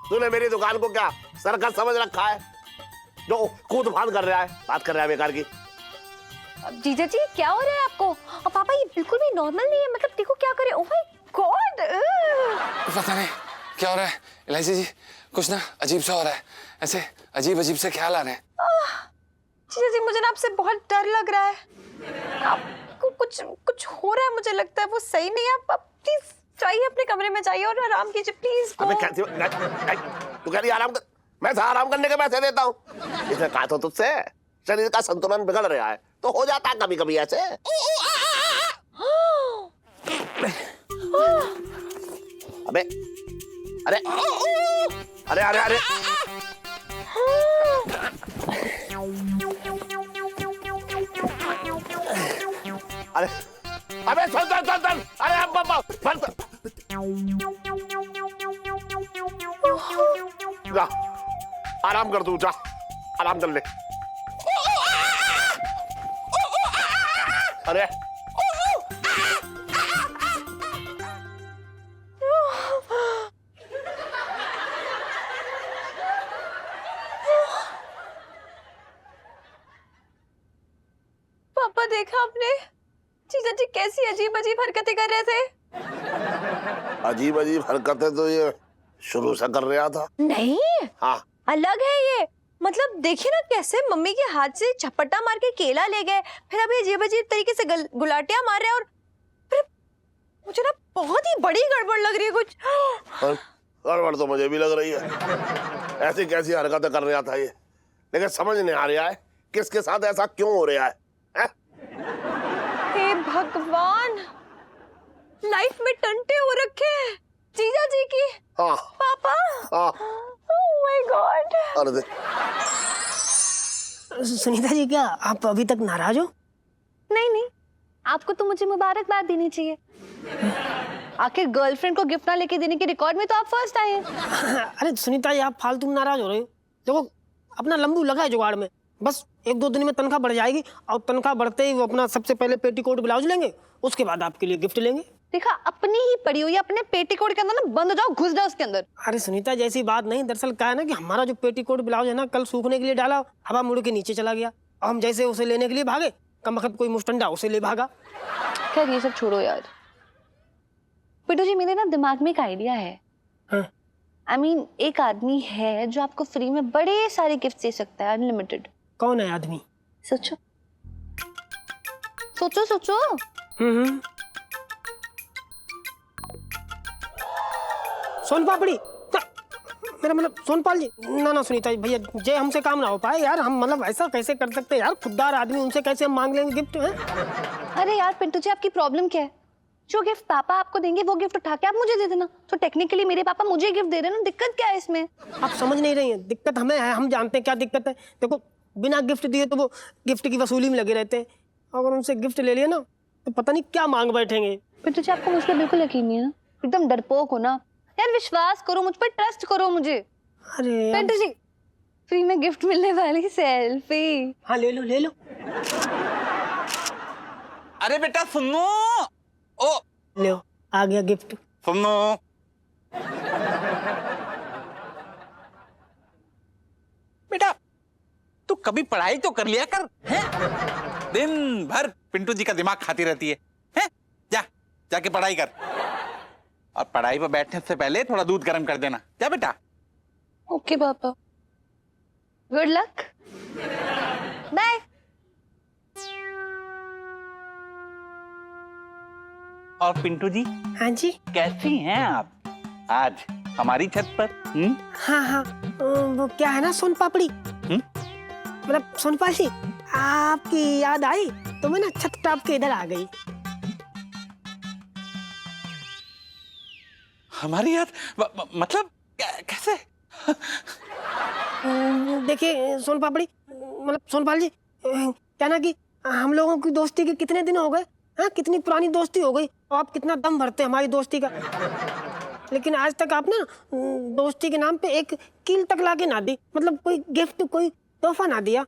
तूने मेरी दुकान को क्या सर्कस समझ रखा है, जो कूद फांद कर रहा है, बात कर रहा है बेकार की। जीजा जी क्या हो रहा है आपको? और पापा ये बिल्कुल भी नॉर्मल नहीं है, मतलब देखो क्या करे। ओह माय गॉड, पता नहीं क्या हो रहा है इलायची जी, कुछ ना अजीब सा हो रहा है, ऐसे अजीब अजीब से ख्याल आ रहे हैं। जीजा जी मुझे ना आपसे बहुत डर लग रहा है, आपको कुछ हो रहा है, मुझे लगता है वो सही नहीं है। आप प्लीज जाइए अपने कमरे में जाइए और आराम कीजिए प्लीज। अबे कैसे तू कह रही आराम कर, मैं आराम करने के पैसे देता हूँ। इसने कहा तो तुझसे शरीर का संतुलन बिगड़ रहा है, तो हो जाता है कभी कभी ऐसे। अबे अरे अरे अरे अरे अरे अबे सुन, अरे अब जा, आराम कर तू, जा आराम कर ले। अरे पापा देखा आपने जीजा जी कैसी अजीब अजीब हरकतें कर रहे थे? अजीब अजीब हरकतें तो ये शुरू से कर रहा था। नहीं हाँ अलग है ये, मतलब देखिए ना कैसे मम्मी के हाथ से झपट्टा मार के केला ले गए, फिर अभी अजीब अजीब तरीके से गुलाटियां मार रहे हैं, और फिर मुझे ना बहुत ही बड़ी गड़बड़ लग रही है कुछ। गड़बड़ तो मुझे भी लग रही है, ऐसी कैसी हरकतें कर रहा था ये, लेकिन समझ नहीं आ रहा है किसके साथ ऐसा क्यों हो रहा है? हे भगवान, लाइफ में टंटे हो रखे हैं जीजा जी की। हाँ पापा, हाँ ओह माय गॉड। अरे सुनीता जी क्या आप अभी तक नाराज हो? नहीं, आपको तो मुझे मुबारकबाद देनी चाहिए, आखिर गर्लफ्रेंड को गिफ्ट ना लेके देने के रिकॉर्ड में तो आप फर्स्ट आए हैं। अरे सुनीता जी आप फालतू नाराज हो रहे हो, देखो अपना लंबू लगा है जुगाड़ में, बस 1-2 दिन में तनख्वाह बढ़ जाएगी, और तनख्वाह बढ़ते ही वो अपना सबसे पहले पेटीकोट ब्लाउज लेंगे, उसके बाद आपके लिए गिफ्ट लेंगे। देखा अपनी ही पड़ी हुई है, अपने पेटीकोट के अंदर ना बंद हो जाओ, घुस जाओ उसके अंदर। अरे सुनीता जैसी बात नहीं, दरअसल क्या है ना कि हमारा जो पेटीकोट ब्लाउज है ना, कल सूखने के लिए डाला, हवा मुड़ के नीचे चला गया, और हम जैसे उसे लेने के लिए भागे, कम वक्त कोई मुस्टंडा उसे ले भागा। खैर ये सब छोड़ो यार, पिटू जी मेरे ना दिमाग में एक आइडिया है। I mean, एक आदमी है जो आपको फ्री में बड़े सारे गिफ्ट दे सकता है, अनलिमिटेड। कौन है आदमी? सोचो सोचो सोचो। सोन पापड़ी मेरा मतलब सोनपाल जी, ना सुनीता जी भैया, जे हमसे काम ना हो पाए यार, हम मतलब ऐसा कैसे कर सकते हैं यार, खुददार आदमी, उनसे कैसे हम मांग लेंगे गिफ्ट है? अरे यार पिंटू जी, आपकी प्रॉब्लम क्या है? जो गिफ्ट पापा आपको देंगे वो गिफ्ट उठा के आप मुझे दे देना। तो टेक्निकली मेरे पापा मुझे गिफ्ट दे रहे हैं ना, दिक्कत क्या है इसमें? आप समझ नहीं रही हैं, दिक्कत हमें है, हम जानते हैं क्या दिक्कत है। देखो बिना गिफ्ट दिए तो वो गिफ्ट की वसूली में लगे रहते हैं, अगर उनसे गिफ्ट ले लिया ना तो पता नहीं क्या मांग बैठेंगे। पिंटू जी आपको मुझ पर बिल्कुल यकीन नहीं है ना, एकदम डरपोक हो ना यार, विश्वास करो मुझ पर, ट्रस्ट करो मुझे। अरे पिंटू जी फ्री में गिफ्ट मिलने वाली सेल्फी। हाँ ले लो ले लो। अरे बेटा सुनो, ओ ले आ गया गिफ्ट। सुनो, बेटा तू कभी पढ़ाई तो कर लिया कर, हैं? दिन भर पिंटू जी का दिमाग खाती रहती है, हैं? जा जाके पढ़ाई कर, और पढ़ाई पर बैठने से पहले थोड़ा दूध गर्म कर देना। जा बेटा। ओके पापा, गुड लक, बाय। और पिंटू जी, हाँ जी, कैसी हैं आप आज हमारी छत पर? हाँ हाँ, वो क्या है ना सोन पापड़ी, मतलब सोनपाल जी, आपकी याद आई तो मैं ना छत टाप के इधर आ गई। हमारी याद मतलब कैसे? देखिए सोन पापड़ी, मतलब सोनपाल जी, क्या ना कि हम लोगों की दोस्ती के कितने दिन हो गए, हाँ कितनी पुरानी दोस्ती हो गई, और आप कितना दम भरते हैं हमारी दोस्ती का, लेकिन आज तक आप ना दोस्ती के नाम पे एक कील तक लाके ना दी, मतलब कोई गिफ्ट कोई तोहफा ना दिया।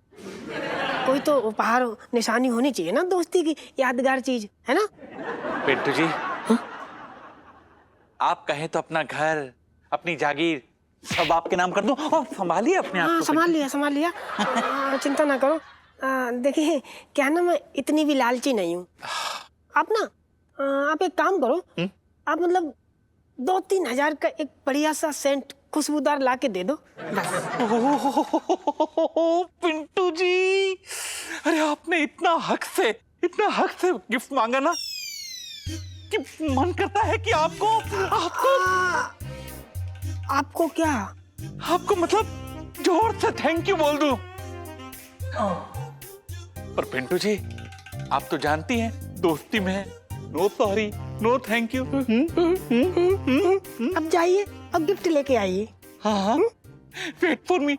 कोई तो उपहार निशानी होनी चाहिए ना दोस्ती की, यादगार चीज है ना। पिंटू जी, आप कहें तो अपना घर, अपनी जागीर सब आपके नाम कर दूं, और संभालिए अपने आप को। संभाल लिया चिंता ना करो। देखिए क्या ना, मैं इतनी भी लालची नहीं हूँ। आप ना आप एक काम करो, आप मतलब 2-3 हजार का एक बढ़िया सा सेंट खुशबूदार ला के दे दो बस। पिंटू जी, अरे आपने इतना हक से गिफ्ट मांगा ना कि मन करता है कि आपको क्या, आपको मतलब जोर से थैंक यू बोल दूं। पर पिंटू जी, आप तो जानती हैं दोस्ती में no sorry no thank you. अब जाइए अब गिफ्ट लेके आइए। हाँ, वेट फॉर मी।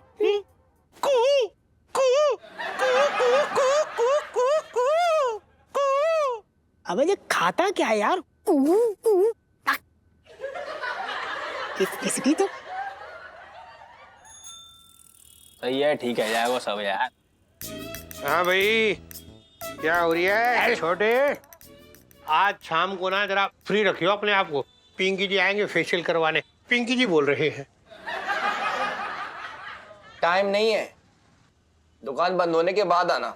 अबे ये खाता क्या है यार? किसकी तो सही है, ठीक है जाएगा सब यार। हाँ भाई, क्या हो रही है छोटे? आज शाम को ना जरा फ्री रखियो अपने आप को, पिंकी जी आएंगे फेशियल करवाने। पिंकी जी बोल रहे हैं। टाइम नहीं है, दुकान बंद होने के बाद आना।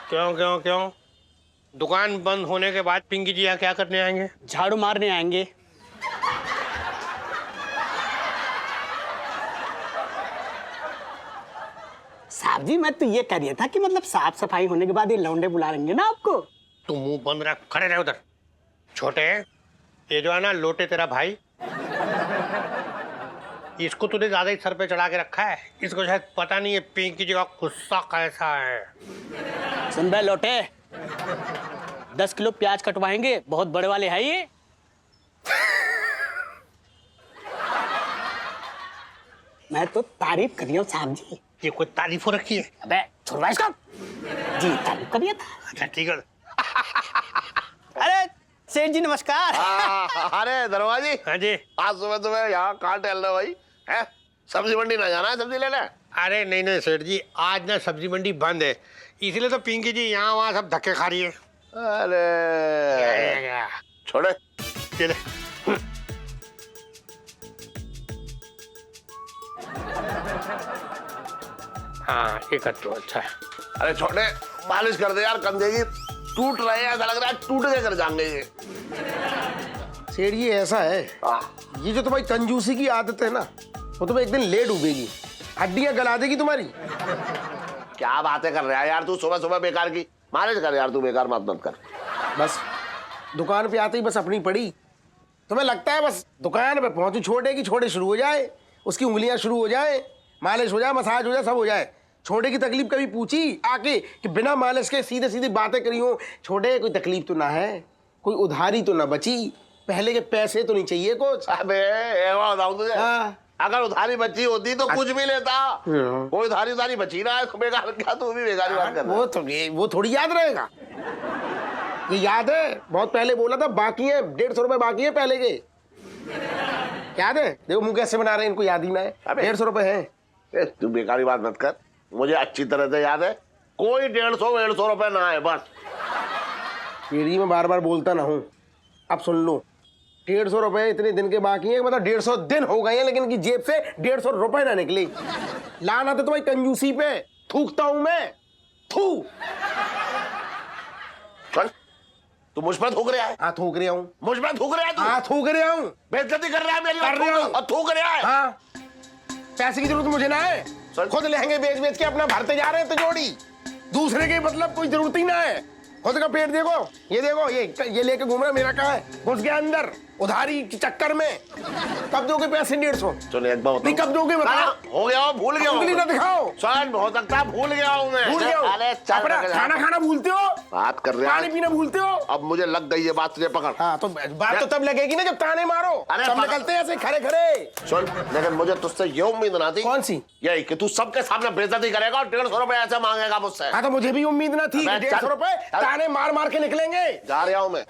क्यों क्यों क्यों? दुकान बंद होने के बाद पिंकी जी यहाँ क्या करने आएंगे? झाड़ू मारने आएंगे। साहब जी मैं तो ये कह रहा था कि मतलब साफ सफाई होने के बाद ये लौंडे बुला लेंगे ना आपको। तू मुंह बंद रख, खड़े रहे उधर। छोटे, ये जो है ना लोटे तेरा भाई, इसको तूने ज्यादा ही सर पे चढ़ा के रखा है। इसको शायद पता नहीं है पिंकी जी का गुस्सा कैसा है। सुन बे लोटे, 10 किलो प्याज कटवाएंगे, बहुत बड़े वाले है ये। मैं तो तारीफ कर रही हूँ साहब जी। ये कोई तारीफ हो रखी है? अबे छोड़वा इसको। जी तारीफ करिए। अच्छा ठीक है। अरे सेठ जी नमस्कार। अरे दरवाजी। हाँ जी। आज सुबह यहाँ कहाँ टहल रहे हो भाई? है सब्जी मंडी ना जाना है सब्जी लेने? अरे नहीं नहीं सेठ जी, आज ना सब्जी मंडी बंद है, इसलिए तो पिंकी जी यहाँ वहाँ सब धक्के खा रही है। अरे छोड़े चले। हाँ ये कर तो अच्छा है। अरे छोटे, मालिश कर दे यार, कंधे की टूट रहे हैं, ऐसा लग रहा है टूट के कर जाएंगे ये। सेठ जी ऐसा है, ये जो तुम्हारी कंजूसी की आदत है ना, वो तुम्हें एक दिन ले डूबेगी, हड्डियां गला देगी तुम्हारी। क्या बातें कर रहा है यार तू सुबह सुबह बेकार की? मालिश कर यार तू, बेकार मत कर। बस दुकान पे आते ही बस अपनी पड़ी, तुम्हें लगता है बस दुकान पे पहुंचू छोटे की छोटे शुरू हो जाए, उसकी उंगलियां शुरू हो जाए, मालिश हो जाए, मसाज हो जाए, सब हो जाए। छोटे की तकलीफ कभी पूछी आके कि बिना मालिश के सीधे सीधे बातें करी हो? छोटे कोई तकलीफ तो ना है, कोई उधारी तो ना बची, पहले के पैसे तो नहीं चाहिए कुछ। अबे एक बात बताऊं तुझे, अगर उधारी बची होती तो कुछ भी लेता, कोई उधारी बची ना है, बेकार क्या तू भी बेकार बात कर रहा है। वो थोड़ी याद रहेगा, ये याद है बहुत पहले बोला था बाकी है 150 रुपए बाकी है पहले के, याद है? देखो मुंह कैसे बना रहे हैं, इनको याद ही ना है। 150 रुपए है। तू बेकारी बात मत कर, मुझे अच्छी तरह से याद है, कोई 150 रुपए ना है बस। पीढ़ी में बार बार बोलता ना हूँ, अब सुन लो, 150 रुपए इतने दिन के बाकी हैं, मतलब 150 दिन हो गए हैं, लेकिन इनकी जेब से 150 रुपए ना निकली। लाना तो तुम्हारी कंजूसी पे थूकता हूं मैं, थू। चल तू मुझ पर थूक रहा है? हाँ थूक रहा हूँ। मुझ पर थूक रहा है तू? हाँ थूक रहा हूँ। बेइज्जती कर रहा है मेरी? कर रहा हूँ। और थूक रहा है? हाँ, पैसे की जरूरत मुझे ना है, खुद लहंगे बेच बेच के अपना भरते जा रहे हैं तिजोरी, दूसरे के मतलब कोई जरूरत ही ना है। खुद का पेट देखो, ये लेके घूम रहा, मेरा कहाँ है? घुस गया अंदर उधारी के चक्कर में। कब दोगे पैसे? 150। चलो एक बार नहीं कब दोगे बताओ? हो गया हूँ, भूल गया हूँ। उंगली ना दिखाओ। चल हो सकता है भूल गया हूँ मैं। भूल गया हूँ? अरे चल, अपना खाना खाना भूलते हो, बात कर रहे पानी पीना भूलते हो। अब मुझे लग गई ये बात, तुझे पकड़। हाँ तो बात तो तब लगेगी ना जब ताने मारो। अरे सब निकलते हैं ऐसे खड़े खड़े। सुन, लेकिन मुझे तुझसे ये उम्मीद ना थी। कौन सी? यही कि तू सबके सामने बेइज्जती करेगा और 150 रुपए ऐसे मांगेगा मुझसे। हाँ तो मुझे भी उम्मीद ना थी 150 रुपए ताने मार मार के निकलेंगे। जा रहा हूँ मैं।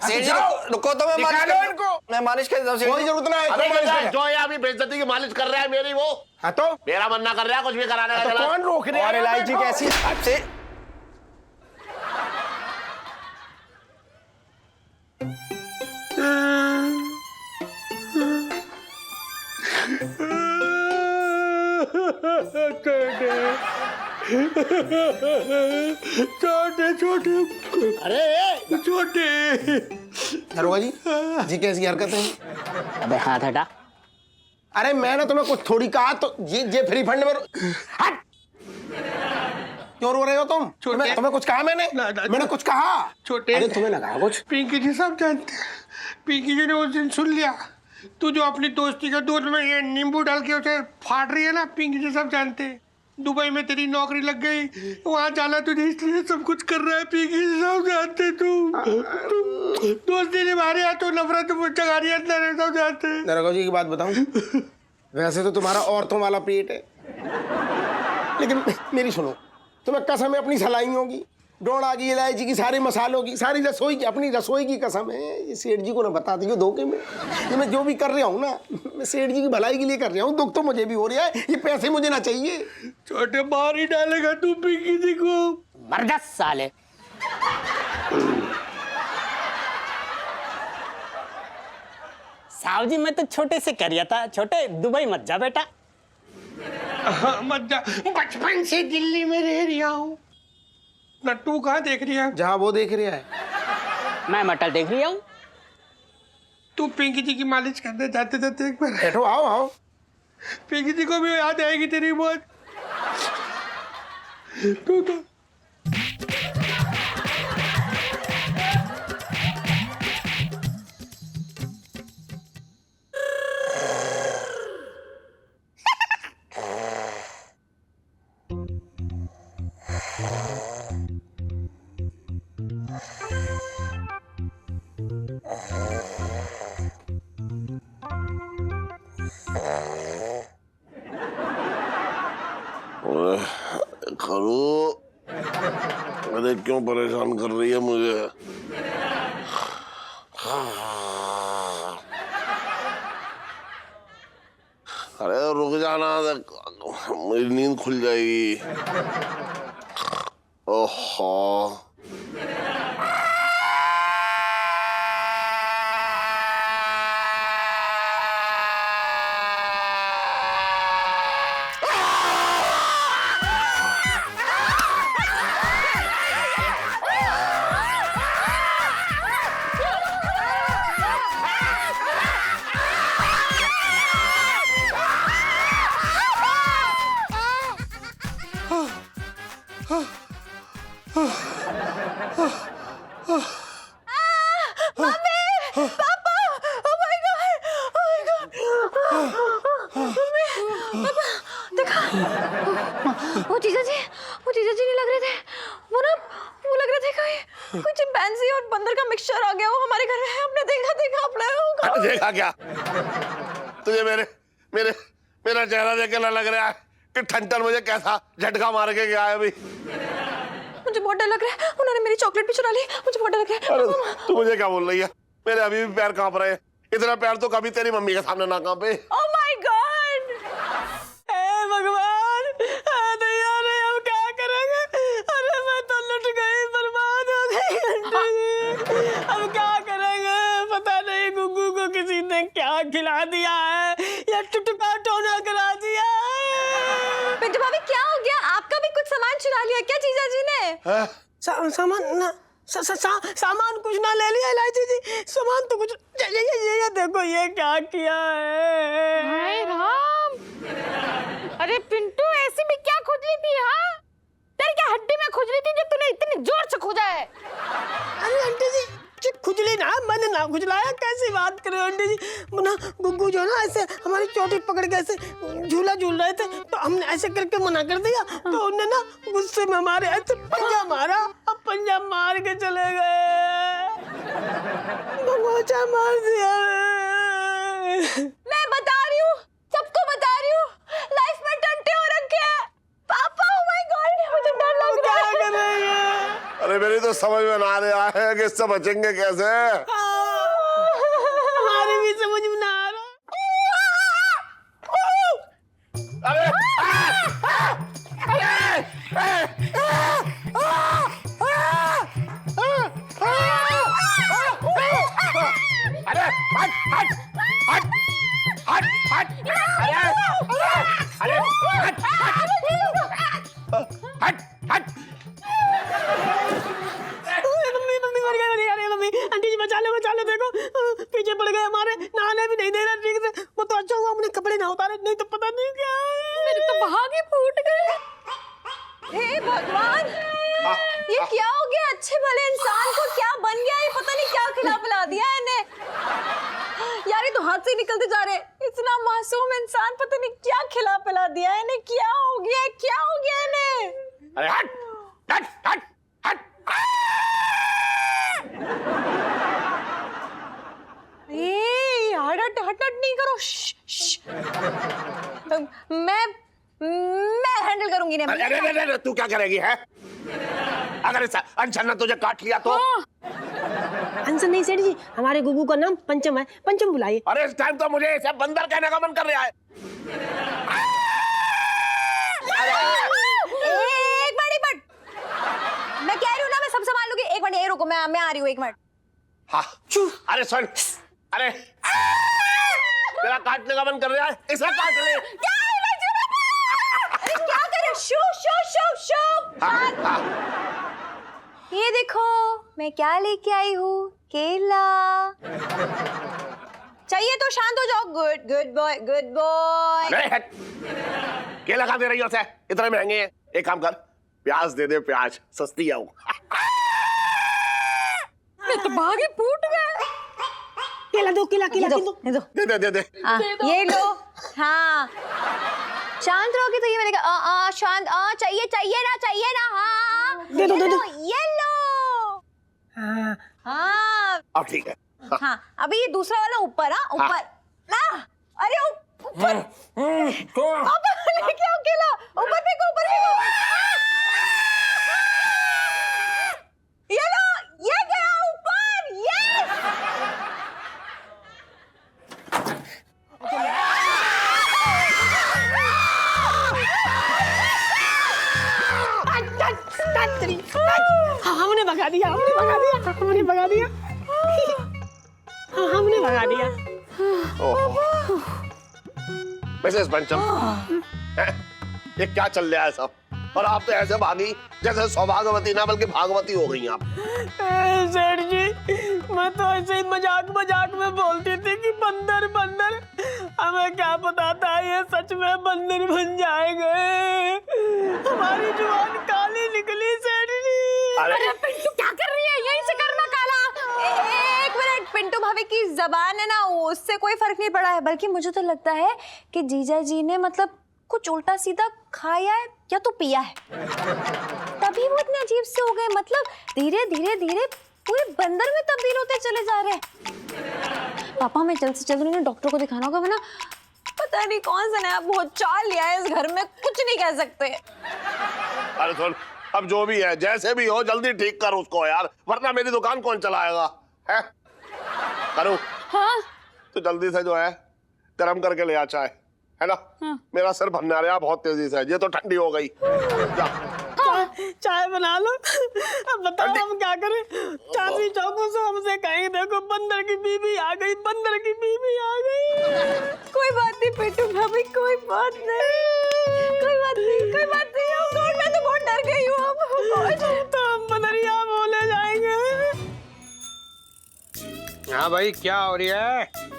रुको तो मैं मालिश कर देता हूँ। कोई जरूरत ना है। जो ये अभी बेइज्जती की मालिश कर रहा है मेरी, वो हाँ तो मेरा मन ना कर रहा है कुछ भी कराने का। तो कौन रोक रहा है? और इलायची कैसी आपसे? छोटे अरे छोटे दरोगा जी कैसी हरकत है? अबे हाथ हटा। अरे मैं तुम्हें कुछ थोड़ी कहा तो ये फ्री फंड में हट। क्यों रो रहे हो तुम? तुम्हें कुछ कहा मैंने कुछ कहा? छोटे अरे तुम्हें लगा कुछ? पिंकी जी सब जानते हैं, पिंकी जी ने उस दिन सुन लिया तू जो अपनी दोस्ती के दूध में ये नींबू डाल के उसे फाड़ रही है ना, पिंकी जी सब जानते हैं। दुबई में तेरी नौकरी लग गई, वहाँ जाना तुझे इसलिए सब कुछ कर रहा है, पिंकी जी सब जानते। तू दोस्ती निभा रही है तो नफरत जगा रही है, सब जानते हैं। दरोगा जी की बात बताऊं, वैसे तो तुम्हारा औरतों वाला पेट है, लेकिन मेरी सुनो, तुम्हें कसम है अपनी सलाई होगी, डोड़ा की, इलायची की, सारे मसालों की, सारी रसोई की, अपनी रसोई की कसम है। ये सेठ जी को ना बता दी धोखे में। ये मैं जो भी कर रहा हूँ ना, मैं सेठ जी की भलाई के लिए कर रहा हूँ। दुख तो मुझे भी हो रहा है, ये पैसे मुझे ना चाहिए। छोटे बाहर ही डालेगा तू पिंकी जी को? मर जा साले। साहब जी मैं तो छोटे से कर रहा था, छोटे दुबई मत जा बेटा। मत जा, बचपन से दिल्ली में रह रहा हूँ। नट्टू कहाँ देख रही है? जहाँ वो देख रहा है, मैं मटर देख रही हूँ। तू पिंकी जी की मालिश करने जाते जाते एक बार बैठो, आओ आओ। पिंकी जी को भी याद आएगी तेरी मौत। तू तो खरू, अरे क्यों परेशान कर रही है मुझे? अरे रुक जाना, मेरी नींद खुल जाएगी। ओहो जीजा जी नहीं लग रहे थे, वो लग रहे थे कोई चिंपैंजी और बंदर का मिक्सचर आ गया, वो हमारे घर में है। आपने देखा अपने? देखा क्या? तुझे मेरा चेहरा देख के लग रहा है कि ठंडन मुझे कैसा झटका मार के गया है अभी। मुझे बहुत डर लग रहा है, उन्होंने मेरी चॉकलेट भी चुरा ली, मुझे बहुत डर लग रहा है। अरे तू मुझे क्या बोल रही है? मेरे अभी भी पैर कांप रहे हैं। इतना पैर तो कभी तेरी मम्मी के सामने ना कांपे। Oh my God! हे भगवान, अरे हम क्या करेंगे? अरे मैं तो लुट गई, बर्बाद हो गई। अब क्या करेंगे? पता नहीं गुग्गू को किसी ने क्या खिला दिया है या टुटका टोना करा दिया है। पिंटू भाभी क्या हो गया? आपका भी कुछ सामान चुरा लिया क्या जीजा जी ने? सामान कुछ ना ले लिया इलायची जी, सामान तो कुछ ये देखो ये क्या किया है। हाय राम! अरे पिंटू, ऐसी भी क्या खुजली थी? हाँ, तेरी क्या हड्डी में खुजली थी जो तूने इतनी जोर से खुजा है? अरे आंटी जी, खुजली ना, मैंने ना खुजलाया। कैसी बात कर रहे हो आंटी जी? ना गुग्गू जो ना ऐसे हमारी चोटी पकड़ के ऐसे झूला झूल रहे थे, तो हमने ऐसे करके मना कर दिया, तो उन्होंने ना गुस्से में हमारे ऐसे पंजा मारा। अब पंजा मार के चले गए, मार दिया। मैं बता रही हूँ, सबको बता रही हूँ, लाइफ में टंटे हो रखे हैं। पापा, ओह माय गॉड, मुझे डर लग रहा है। क्या कर रही है? अरे मेरी तो समझ में ना आ रहा है कि इससे बचेंगे कैसे। हमारी भी समझ में ना आ रहा। अरे आंटी जी बचा ले, देखो पीछे पड़ गए हमारे, नहाने भी नहीं दे रहा ठीक से। वो तो अच्छा हुआ हमने कपड़े ना उतारे, नहीं तो पता नहीं क्या है। मेरे तो भाग ही फूट गए। हे भगवान, ये क्या हो गया? अच्छे भले इंसान को क्या बन गया? ये पता नहीं क्या खिला पिला दिया है इन्हें। यार ये तो हाथ से निकलते जा रहे। इतना मासूम इंसान, पता नहीं क्या खिला पिला दिया है इन्हें। क्या हो गया इन्हें? अरे हट हट हट हट। हट नहीं करो। मैं हैंडल करूंगी ना। अरे तू क्या करेगी है? अगर इस अनशन ने तुझे काट लिया तो? अनशन नहीं सेठ जी, हमारे गुग्गू का नाम पंचम है, पंचम बुलाइए। अरे इस टाइम तो मुझे इसे बंदर कहने का मन कर रहा है। एक मिनट, मैं कह रही हूँ ना, मैं सब संभाल लूंगी। एक मिनट, ये रुको, मैं आ रही हूँ, एक मिनट। हाँ, अरे सुन, अरे तेरा काटने का मन कर रहा है, इसे काट ले। अरे क्या कर रहे? शो। ये देखो मैं क्या लेके आई हूँ, केला। चाहिए तो शांत हो जाओ। Good boy. केला खा दे रही हो उसे? इतने महंगे हैं। एक काम कर, प्याज दे दे, प्याज सस्ती है वो। मैं तो भागे फूट गए। केला दो। दे। ये लो। हाँ, शांत रहोगे तो ये मिलेगा। शांत। चाहिए ना। हाँ, दे दो। ये लो। हाँ, अब ठीक है। हाँ, अभी ये दूसरा वाला ऊपर। ऊपर ना। अरे ऊपर लेके आओ केला। ऊपर फेंको। ये लो, ये गया ऊपर। यस। हमने भगा दिया। मिसेस पंचम, ये क्या चल रहा है सब? और आप तो ऐसे भागी जैसे सौभाग्यवती ना बल्कि भागवती हो गई आप। सेठ जी, मैं तो ऐसे ही मजाक में बोलती थी कि बंदर। हमें क्या पता था ये सच में बंदर बन जाएंगे। हमारी जुबान काली निकली सेठ जी। अरे पिंटू क्या कर रही है? यहीं से करना काला। एक मिनट, पिंटू भाभी की जबान है ना, उससे कोई फर्क नहीं पड़ा है। बल्कि मुझे तो लगता है कि जीजा जी ने मतलब कुछ उल्टा सीधा खाया है या तो पिया है, तभी वो इतने अजीब से हो गए। मतलब धीरे धीरे धीरे पूरे बंदर में तब्दील होते चले जा रहे हैं। पापा हमें जल्द से जल्द उन्हें डॉक्टर को दिखाना होगा, वरना पता नहीं कौन सा नया भूत चाल लिया है इस घर में, कुछ नहीं कह सकते। अरे सुन, अब जो भी है जैसे भी हो जल्दी ठीक कर उसको यार, वरना मेरी दुकान कौन चलाएगा है? करूँ? हाँ तो जल्दी से जो है गरम करके ले आ चाय, है ना? हाँ। मेरा सिर भरना रहा बहुत तेजी से, ये तो ठंडी हो गई। जा। चाय बना लो। अब बताओ हम क्या करें? चाची चौकों से हमसे कहेंगे देखो बंदर की बीवी आ गई, बंदर की बीवी आ गई। कोई बात नहीं पेटू भाभी, कोई बात नहीं, कोई बात नहीं, कोई बात नहीं। Oh God, मैं तो बहुत डर गई हूँ अब। तो हम बंदरिया बोले जाएंगे। हाँ भाई, क्या हो रही है?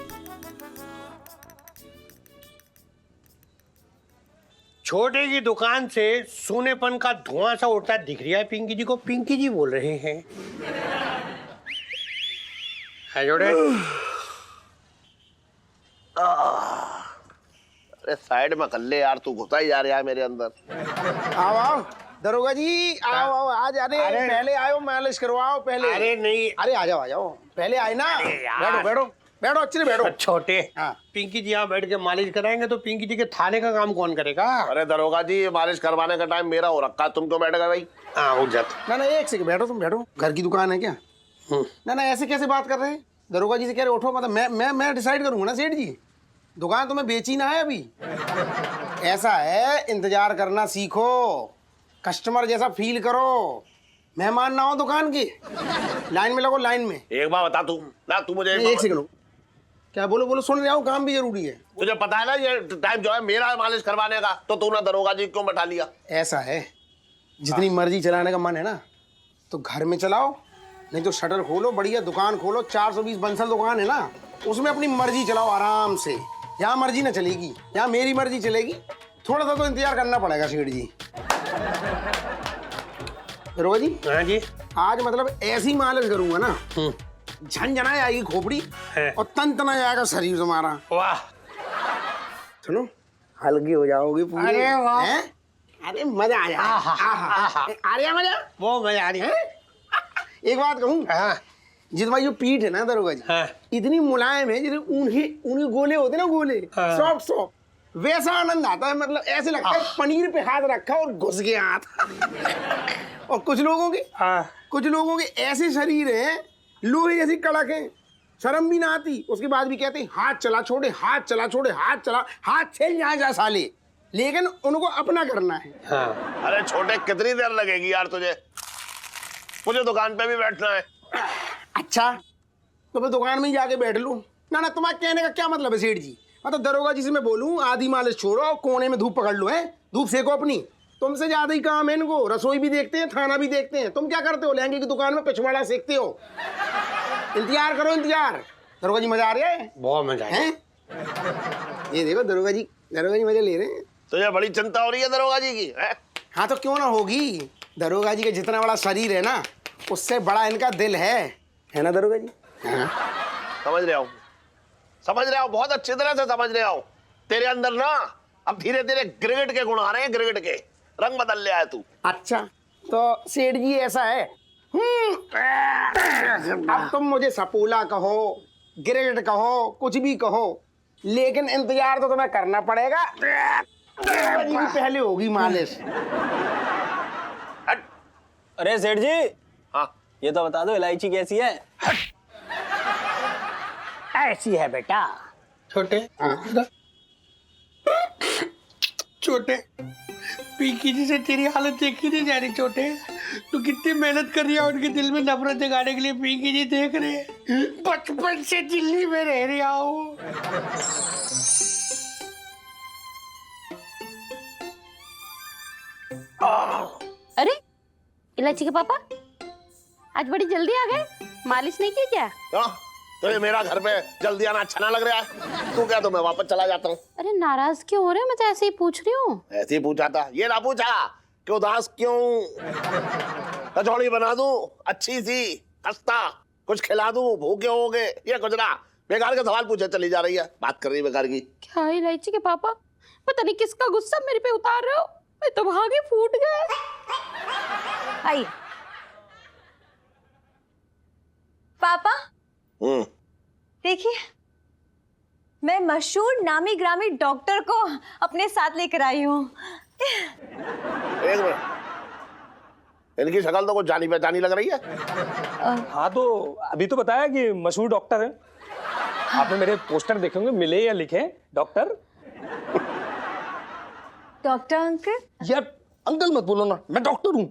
छोटे की दुकान से सोनेपन का धुआं सा उड़ता दिख रहा है पिंकी जी को। पिंकी जी बोल रहे हैं। है जोड़े? अरे साइड में कर ले यार, तू घुसा ही जा रहा है मेरे अंदर। आओ आओ दरोगा जी, आओ आओ आज। अरे पहले आयो, मालिश करवाओ पहले। अरे नहीं, अरे आ जाओ आ जाओ, पहले आए ना। बैठो बैठो बैठो, अच्छे से बैठो। छोटे हाँ। पिंकी जी यहाँ बैठ के मालिश कराएंगे तो पिंकी जी के थाने का काम कौन करेगा? अरे दरोगा जी, मालिश करवाने का टाइम मेरा हो रखा, तुम क्यों बैठ गए भाई? हाँ उठ जाते। ना ना एक सेकंड बैठो, तुम बैठो। घर की दुकान है क्या? ना ना ऐसे कैसे बात कर रहे हैं? दरोगा जी से कह रहे उठो, मतलब मैं डिसाइड करूंगा ना सेठ जी। दुकान तुम्हें बेची ना है अभी। ऐसा है, इंतजार करना सीखो, कस्टमर जैसा फील करो, मेहमान ना हो दुकान की। लाइन में लगो, लाइन में। एक बार बता तू ना, तू मुझे एक सेकंड, क्या बोलो बोलो, सुन रहा हूँ, काम भी जरूरी है। तुझे पता है ना ये टाइम जो है मेरा मालिश करवाने का, तो तूने दरोगा जी क्यों बैठा लिया? ऐसा है, जितनी मर्जी चलाने का मन है ना तो घर में चलाओ, नहीं तो शटर खोलो, बढ़िया दुकान खोलो। 420 बंसल दुकान है ना, उसमें अपनी मर्जी चलाओ आराम से। यहाँ मर्जी ना चलेगी, यहाँ मेरी मर्जी चलेगी। थोड़ा सा तो इंतजार करना पड़ेगा सेठ जी। दरोगा जी। हाँ जी। आज मतलब ऐसी मालिश करूंगा ना, झंझना जाएगी खोपड़ी और तन तना जाएगा शरीर तुम्हारा। वाह। सुनो, हल्की हो जाओगे पूरे। अरे वाह। हैं? अरे मजा आ जाए। आ रहा मजा? वो मजा आ रही है। एक बात कहूँ, हाँ। जिस भाई जो पीठ है ना दरोगा जी, हाँ। इतनी मुलायम है, जैसे ऊनी गोले होते ना, गोले हाँ। सॉफ्ट सॉफ्ट, वैसा आनंद आता है। मतलब ऐसे लगता है पनीर पे हाथ रखा और घुस गया हाथ। और कुछ लोगों के ऐसे शरीर है, लोहे जैसी कड़क है, शर्म भी ना आती, उसके बाद भी कहते हैं हाथ चला छोड़े, हाथ चला छोड़े, हाथ चला, हाथ छेल जाए जा साले, लेकिन उनको अपना करना है। हाँ। अरे छोटे, कितनी देर लगेगी यार तुझे? मुझे दुकान पे भी बैठना है। अच्छा तो मैं दुकान में ही जाके बैठ लूं? ना ना, तुम्हारे कहने का क्या मतलब है सेठ जी? मतलब दरोगा जी से मैं बोलूं आधी मालिश छोड़ो, कोने में धूप पकड़ लो, है धूप सेको अपनी। तुमसे ज्यादा ही काम है इनको, रसोई भी देखते हैं, थाना भी देखते हैं। तुम क्या करते हो? लहंगे की दुकान में पिछवाड़ा सेकते हो। इंतजार करो, इंतजार। दरोगा जी मजा आ रहा है? बहुत मजा है। ये देखो दरोगा जी मजा ले रहे हैं। तुझे बड़ी चिंता हो रही है दरोगा जी की, है? हाँ तो क्यों ना होगी, दरोगा जी का जितना बड़ा शरीर है ना, उससे बड़ा इनका दिल है ना दरोगा जी? हाँ। समझ रहे हो, बहुत अच्छी तरह से समझ रहे हो। तेरे अंदर ना अब धीरे धीरे गिरगिट के गुण आ रहे हैं, गिरगिट के रंग बदल ले आया तू। अच्छा तो सेठ जी ऐसा है, अब तुम मुझे सपूला कहो, गिरगिट कहो, कुछ भी कहो, लेकिन इंतजार तो तुम्हें करना पड़ेगा। पहले होगी मालिश। अरे सेठ जी, हाँ ये तो बता दो इलायची कैसी है? ऐसी है बेटा। छोटे छोटे, पिंकी जी से तेरी हालत देखी नहीं जा रही। छोटे, तू कितनी मेहनत कर रही है उनके दिल में नफरत जगाने के लिए। पिंकी जी देख रहे हैं, बचपन से दिल्ली में रह रही हो। अरे इलायची के पापा, आज बड़ी जल्दी आ गए, मालिश नहीं की क्या? तो ये मेरा घर पे जल्दी आना अच्छा ना लग रहा है? तू क्या, तो मैं वापस चला जाता हूँ। अरे नाराज क्यों हो रहे हो? मैं तो ऐसे ही पूछ रही हूँ। ऐसे ही पूछा था, ये ना पूछा कि उदास क्यों। कचौड़ी बना दूं अच्छी सी खस्ता, कुछ खिला दूं, भूखे होगे, ये कुछ ना। बेकार के सवाल पूछे चली जा रही है, बात कर रही है बेकार की। क्या इलायची के पापा, पता नहीं किसका गुस्सा मेरे पे उतार रहे हो, मैं तो भागे फूट गए। आइए पापा, देखिए मैं मशहूर नामी ग्रामी डॉक्टर को अपने साथ लेकर आई हूँ। एक मिनट, इनकी शक्ल तो कुछ जानी पहचानी लग रही है। हाँ तो अभी तो बताया कि मशहूर डॉक्टर है। आपने मेरे पोस्टर देखे होंगे, मिले या लिखे डॉक्टर। Doctor uncle? यार अंकल मत बोलो ना, मैं डॉक्टर हूँ।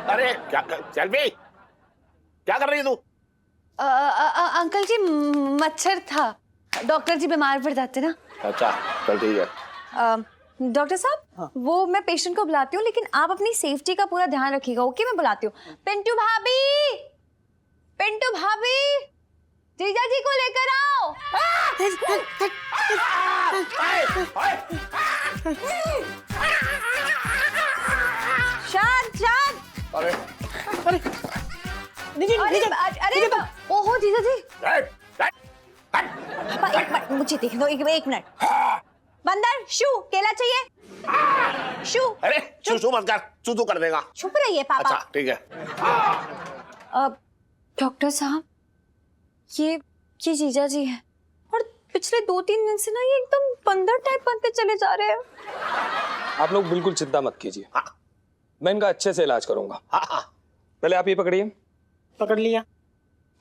अरे क्या चल भी, क्या कर रही है तू? अंकल जी मच्छर था, डॉक्टर जी बीमार पड़ जाते ना। अच्छा चल ठीक है। डॉक्टर साहब, वो मैं पेशेंट को बुलाती हूँ, लेकिन आप अपनी सेफ्टी का पूरा ध्यान रखिएगा, ओके? मैं बुलाती हूँ। पिंटू भाभी, पिंटू भाभी, जीजा जी को लेकर आओ। शांत शांत। अरे अरे ओहो जीजा जी, पापा एक मिनट मुझे देख दो, एक मिनट। बंदर, शू केला चाहिए? शू। अरे चू मत कर, चू कर देगा। चुप रहिए पापा। अच्छा ठीक है। डॉक्टर साहब, ये जीजा जी है, और पिछले 2-3 दिन से ना ये एकदम बंदर टाइप बनते चले जा रहे हैं। आप लोग बिल्कुल चिंता मत कीजिए, मैं इनका अच्छे से इलाज करूंगा। पहले आप ये पकड़िए। पकड़ लिया।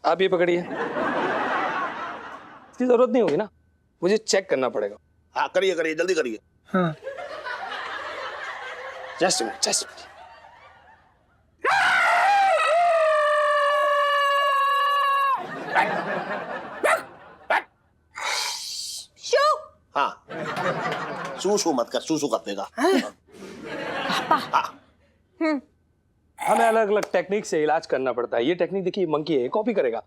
आप ये पकड़िए। इसकी जरूरत नहीं होगी ना, मुझे चेक करना पड़ेगा। हाँ करिए करिए, जल्दी करिए। हाँ। Just minute, just minute. शू। हाँ शू मत कर, शू कर देगा। हमें अलग अलग टेक्निक से इलाज करना पड़ता है। ये टेक्निक देखिए, मंकी है, कॉपी करेगा।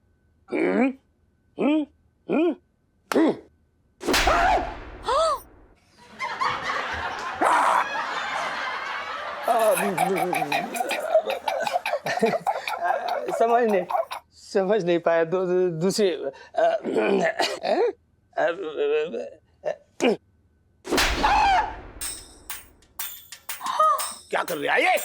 समझ नहीं पाया। दूसरी क्या कर रहा है ये?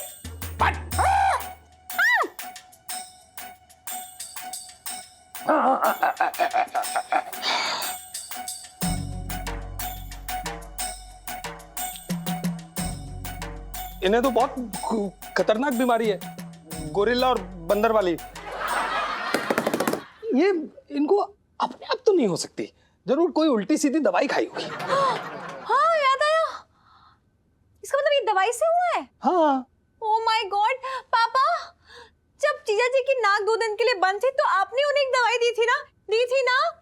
इन्हें तो बहुत खतरनाक बीमारी है, गोरिल्ला और बंदर वाली। ये इनको अपने आप तो नहीं हो सकती, जरूर कोई उल्टी सीधी दवाई खाई होगी। हाँ याद आया, इसका मतलब ये दवाई से हुआ है। हाँ। ओह माय गॉड पापा, जब जीजा जी की नाक 2 दिन के लिए बंद थी तो आपने उन्हें एक दवाई दी थी ना?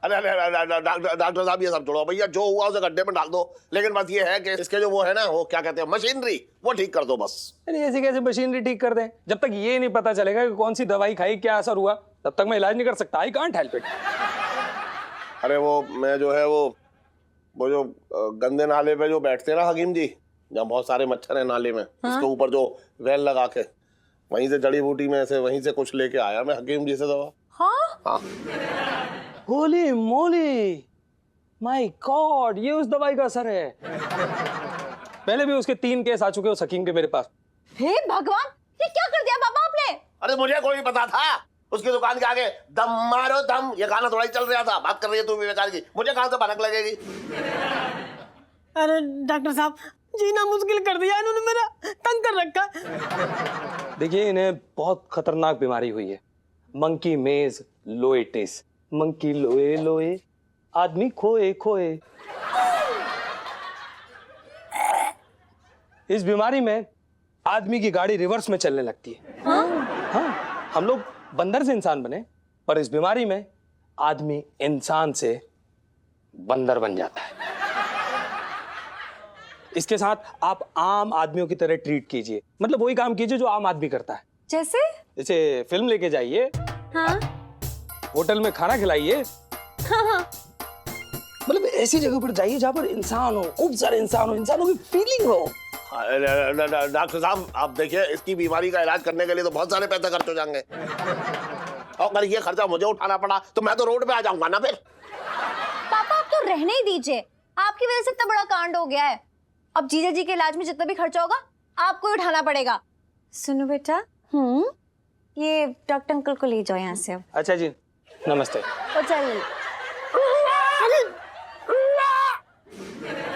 अरे डॉक्टर साहब ये सब छोड़ो भैया, जो हुआ उसे गड्ढे में डाल दो। लेकिन बात ये है कि इसके जो वो है ना, वो क्या कहते हैं, मशीनरी, वो ठीक कर दो बस। अरे ऐसे कैसे मशीनरी ठीक कर दें? जब तक ये नहीं पता चलेगा कि कौन सी दवाई खाई, क्या असर हुआ, तब तक मैं इलाज नहीं कर सकता। I can't help it. अरे वो मैं जो है वो जो गंदे नाले पे जो बैठते हैं ना हकीम जी, जहाँ बहुत सारे मच्छर है नाले में, उसके ऊपर जो वेल लगा के, वहीं से जड़ी बूटी में से वहीं से कुछ लेके आया मैं हकीम जी से दवा। हाँ। होली मोली, माय गॉड, ये उस दवाई का असर है। पहले भी उसके 3 केस आ चुके उस हकीम के मेरे पास। हे भगवान, ये क्या कर दिया पापा आपने? अरे मुझे कोई पता था, उसकी दुकान के आगे दम मारो दम, ये गाना थोड़ा ही चल रहा था। बात कर रही है तू भी बेकार की, मुझे कहां से भनक लगेगी? अरे डॉक्टर साहब, जीना मुश्किल कर दिया इन्होंने, मेरा तंग कर रखा। देखिए, इन्हें बहुत खतरनाक बीमारी हुई है, मंकी मेज लोएटिस। मंकी लोए लोए, आदमी खोए खोए। इस बीमारी में आदमी की गाड़ी रिवर्स में चलने लगती है। हाँ, हम लोग बंदर से इंसान बने, पर इस बीमारी में आदमी इंसान से बंदर बन जाता है। इसके साथ आप आम आदमियों की तरह ट्रीट कीजिए, मतलब वही काम कीजिए जो आम आदमी करता है। जैसे फिल्म लेके जाइए, हाँ? होटल में खाना खिलाइए, हाँ। मतलब ऐसी जगह पर जाइए जहां पर इंसान हो, खूब सारे इंसान हो, इंसानों की फीलिंग हो। डॉक्टर साहब आप देखिए, इसकी बीमारी का इलाज करने के लिए तो बहुत सारे पैसे खर्च हो जाएंगे, और अगर ये खर्चा मुझे उठाना पड़ा तो मैं तो रोड पे आ जाऊंगा ना फिर। पापा आप तो रहने ही दीजिए, आपकी वजह से इतना बड़ा कांड हो गया है। अब जीजा जी के इलाज में जितना भी खर्चा होगा आपको ही उठाना पड़ेगा। सुनो बेटा, ये डॉक्टर अंकल को ले जाओ यहाँ से अब। अच्छा जी, नमस्ते। ओ चल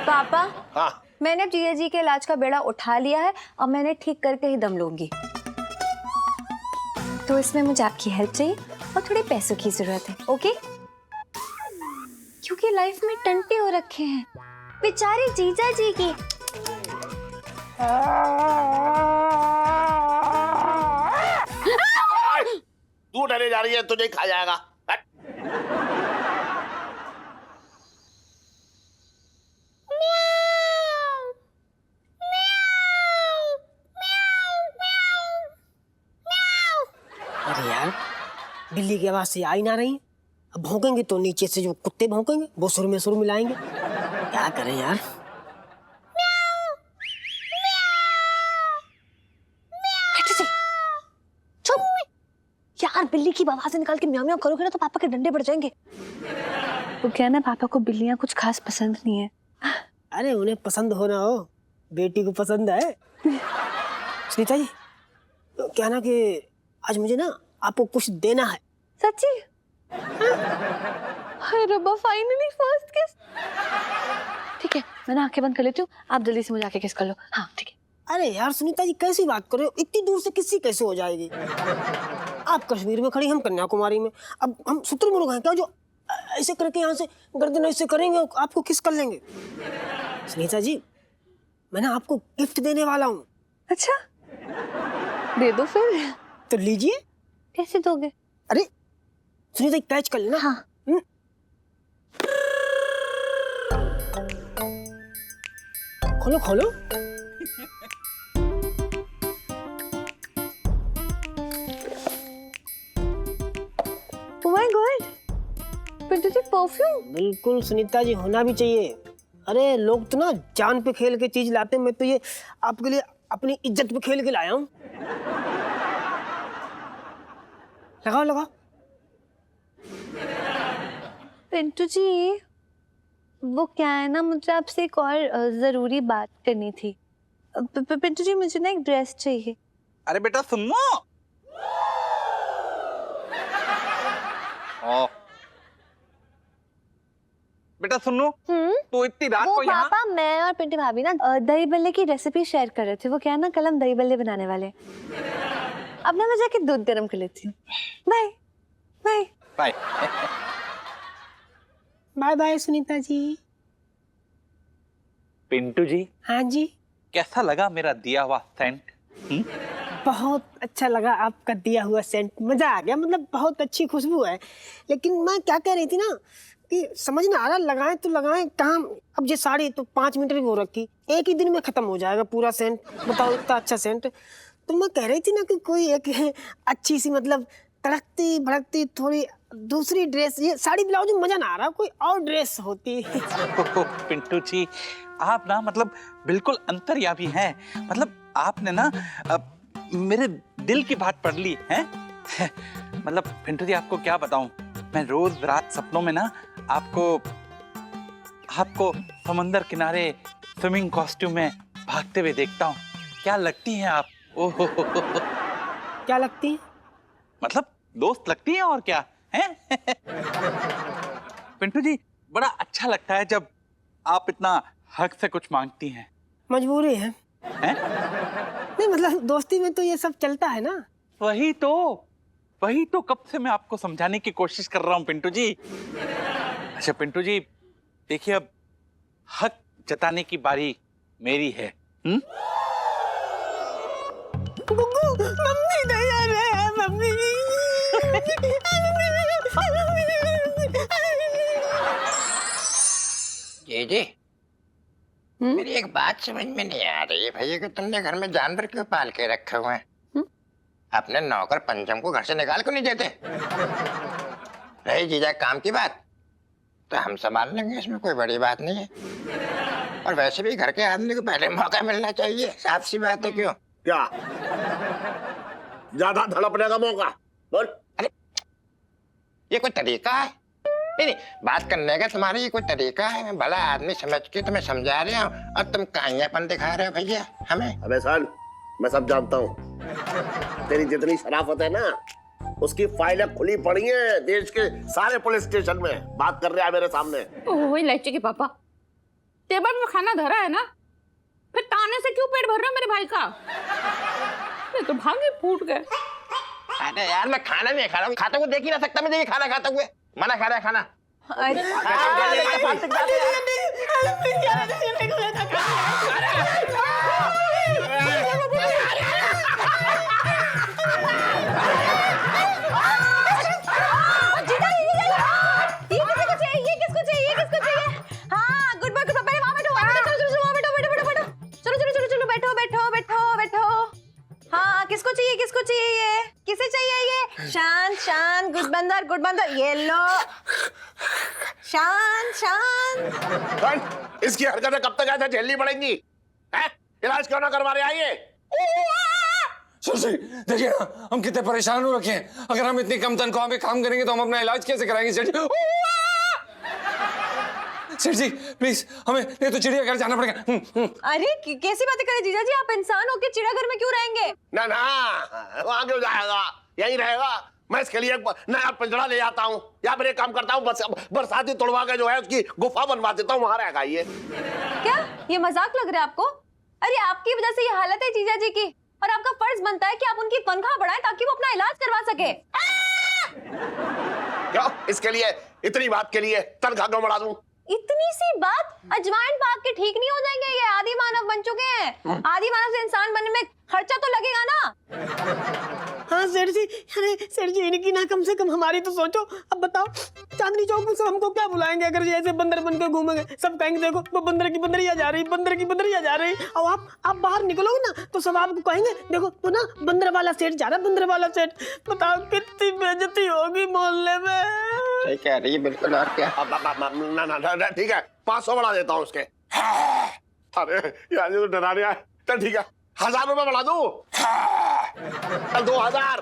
पापा। हाँ। मैंने अब जीजा जी के इलाज का बेड़ा उठा लिया है, अब मैंने ठीक करके ही दम लूंगी। तो इसमें मुझे आपकी हेल्प चाहिए और थोड़े पैसों की जरूरत है, ओके? क्योंकि लाइफ में टंटे हो रखे हैं बेचारे जीजा जी की। तू डरे जा रही है, तुझे खा जाएगा। हट। अरे यार, बिल्ली की आवाज से आ ही ना रही। अब भौंकेंगे तो नीचे से जो कुत्ते भौंकेंगे वो सुर में सुर मिलाएंगे। क्या करें यार? चुप यार, बिल्ली की आवाज निकाल के म्याऊ म्याऊ करोगे ना तो पापा के डंडे बढ़ जाएंगे। वो क्या ना, पापा को बिल्लियां कुछ खास पसंद नहीं है। अरे उन्हें पसंद हो ना हो, बेटी को पसंद है। सुनीता जी, तो क्या ना कि आज मुझे ना आपको कुछ देना है। सच्ची? हाय रब्बा, फाइनली फर्स्ट किस। ठीक है, मैं ना आंखें बंद कर लेती हूँ, आप जल्दी से मुझे आके किस कर लो। हाँ ठीक है। अरे यार सुनीता जी, कैसी बात कर रहे हो? इतनी दूर से किससी कैसे हो जाएगी? आप कश्मीर में खड़ी, हम कन्याकुमारी में। अब हम शुतुरमुर्ग हैं क्या जो ऐसे करके यहाँ से गर्दन ऐसे करेंगे और आपको किस कर लेंगे? सुनीता जी, मैं ना आपको गिफ्ट देने वाला हूँ। अच्छा, दे दो फिर। तो लीजिए। कैसे दोगे? अरे सुनीता जी, कैच कर लेना। हाँ। खोलो खोलो। Oh my God, Pintu ji perfume. बिल्कुल सुनीता जी, होना भी चाहिए। अरे लोग तो ना जान पे खेल के चीज लाते हैं, मैं तो ये आपके लिए अपनी इज्जत पे खेल के लाया हूँ। लगाओ लगाओ। पिंटू जी, वो क्या है ना, मुझे आपसे एक और जरूरी बात करनी थी। पिंटू जी, मुझे ना एक ड्रेस चाहिए। अरे बेटा सुनो। बेटा सुनो, तो इतनी रात वो को यहाँ। पापा, मैं और पिंटू भाभी ना दही बल्ले की रेसिपी शेयर कर रहे थे। वो क्या है ना, कल हम दही बल्ले बनाने वाले। अब ना मैं जाके दूध गर्म कर लेती हूँ। Bye bye bye. Bye bye Sunita ji. Pintu ji. हाँ जी। कैसा लगा मेरा दिया हुआ सेंट? बहुत अच्छा लगा आपका दिया हुआ सेंट, मजा आ गया। मतलब बहुत अच्छी खुशबू है। लेकिन मैं क्या कह रही थी ना कि समझ ना आ रहा, लगाएं तो लगाएं कहाँ। अब ये साड़ी तो 5 मिनट की हो रखी, एक ही दिन में खत्म हो जाएगा पूरा सेंट। बताओ, इतना अच्छा सेंट। तो मैं कह रही थी ना कि कोई एक अच्छी सी, मतलब तड़कती भड़कती थोड़ी दूसरी ड्रेस, ये साड़ी ब्लाउज में मजा ना आ रहा, कोई और ड्रेस होती। पिंटू जी, आप ना मतलब बिल्कुल अंतर्यामी हैं। मतलब आपने ना मेरे दिल की बात पढ़ ली है। मतलब पिंटू जी, आपको क्या बताऊं, मैं रोज रात सपनों में ना आपको समंदर किनारे स्विमिंग कॉस्ट्यूम में भागते हुए देखता हूँ। क्या लगती हैं आप? ओहो। क्या लगती है? मतलब दोस्त लगती हैं, और क्या है। पिंटू जी, बड़ा अच्छा लगता है जब आप इतना हक से कुछ मांगती हैं। मजबूरी है। नहीं मतलब दोस्ती में तो ये सब चलता है ना। वही तो कब से मैं आपको समझाने की कोशिश कर रहा हूँ पिंटू जी। अच्छा पिंटू जी, देखिए अब हक जताने की बारी मेरी है। मम्मी नहीं आ रहे हैं, मम्मी। जी मेरी एक बात समझ में नहीं आ रही है भैया कि तुमने घर में जानवर क्यों पाल के रखे हुए हैं? अपने नौकर पंचम को घर से निकाल क्यों नहीं देते? रही जीजा काम की बात तो हम संभाल लेंगे, इसमें कोई बड़ी बात नहीं है। और वैसे भी घर के आदमी को पहले मौका मिलना चाहिए, साफ सी बात है। क्यों? क्या ज्यादा धड़पने का मौका? बोल। अरे ये कोई तरीका है? नहीं, बात करने का तुम्हारा ये कोई तरीका है? मैं भला आदमी समझ के तुम्हें समझा रहा हूँ और तुम काइयापन दिखा रहे हो भैया हमें। अबे सन, मैं सब जानता हूँ। तेरी जितनी शराफत है ना, उसकी फाइलें खुली पड़ी हैं देश के सारे पुलिस स्टेशन में। बात कर रहा है मेरे सामने। ओह इलायची के पापा, टेबल में खाना धरा है ना, फिर ताने से क्यों पेट भर रहा है मेरे भाई का? ये तो भागे फूट गए। अरे यार मैं खाना नहीं खा रहा हूँ, खाते हुए देख ही ना सकता मुझे खाना खाते हुए। मना खा रहा है खाना। किसको चाहिए, किसको चाहिए, ये किसे चाहिए? ये शान शान गुड बंदर ये लो। शान शान इसकी हरकतें कब तक ऐसे झेलनी पड़ेंगी? इलाज क्यों ना करवा रहे? आइए। सर जी देखिए ना, हम कितने परेशान हो रखे हैं। अगर हम इतनी कम तनख्वाह में काम करेंगे तो हम अपना इलाज कैसे कराएंगे सेठ जी? सेठ जी प्लीज, हमें नहीं तो चिड़ियाघर जाना पड़ेगा। अरे कैसी बातें करें जीजा जी, आप इंसान हो के चिड़ियाघर में क्यों रहेंगे? ना ना, वहां क्यों जाएगा, यही रहेगा। मैं इसके लिए एक नया पिंजरा ले आता हूँ या फिर एक काम करता हूँ, बरसाती तोड़वा के जो है उसकी गुफा बनवा देता हूँ, वहां रहेगा ये। क्या ये मजाक लग रहा है आपको? अरे आपकी वजह से ये हालत है जीजा जी की, और आपका फर्ज बनता है कि आप उनकी तनख्वाह बढ़ाएं ताकि वो अपना इलाज करवा सके। क्यों? इसके लिए, इतनी बात के लिए तनख्वाह क्यों बढ़ा दूं? इतनी सी बात? अजवाइन पाक के ठीक नहीं हो जाएंगे? ये आदि मानव बन चुके हैं। आदि मानव से इंसान बनने में खर्चा तो लगेगा ना। हाँ सेठ जी, अरे सेठ जी इनकी ना कम से कम हमारी तो सोचो। अब बताओ चांदनी चौक में सब हमको क्या बुलाएंगे अगर ये ऐसे बंदर बन के घूमेंगे? सब कहेंगे देखो वो बंदर की बंदरिया जा रही, बंदर की बंदरिया जा रही। और आप बाहर निकलोगे ना तो सब आपको कहेंगे देखो वो ना बंदर वाला सेठ जा रहा है, बंदर वाला सेठ। बताओ कितनी बेइज्जती होगी मोहल्ले में। सही कह रही है बिल्कुल। और क्या? ना ठीक है, 500 बढ़ा देता हूँ उसके। अरे यार ये तो डरा रहा है। चल ठीक है, 1000 रुपए बढ़ा दूं? 2000।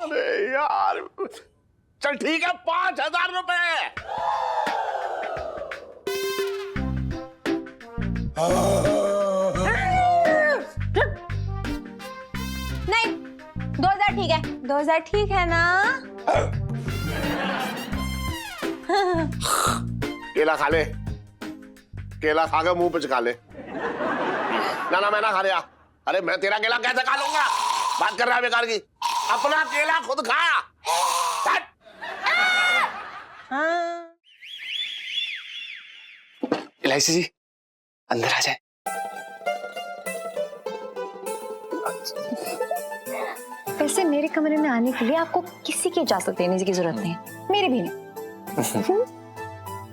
अरे यार चल ठीक है, 5000 रुपए। नहीं 2000 ठीक है, 2000 ठीक है ना? केला खा ले, केला खा के मुंह पे चिका ले। ना मैं ना खा लिया। अरे मैं तेरा केला कैसे खा लूंगा? बात कर रहा है बेकार की। अपना केला खुद खा। इलायची जी अंदर आ जाए। वैसे मेरे कमरे में आने के लिए आपको किसी की इजाजत देने की जरूरत नहीं है, मेरी भी नहीं।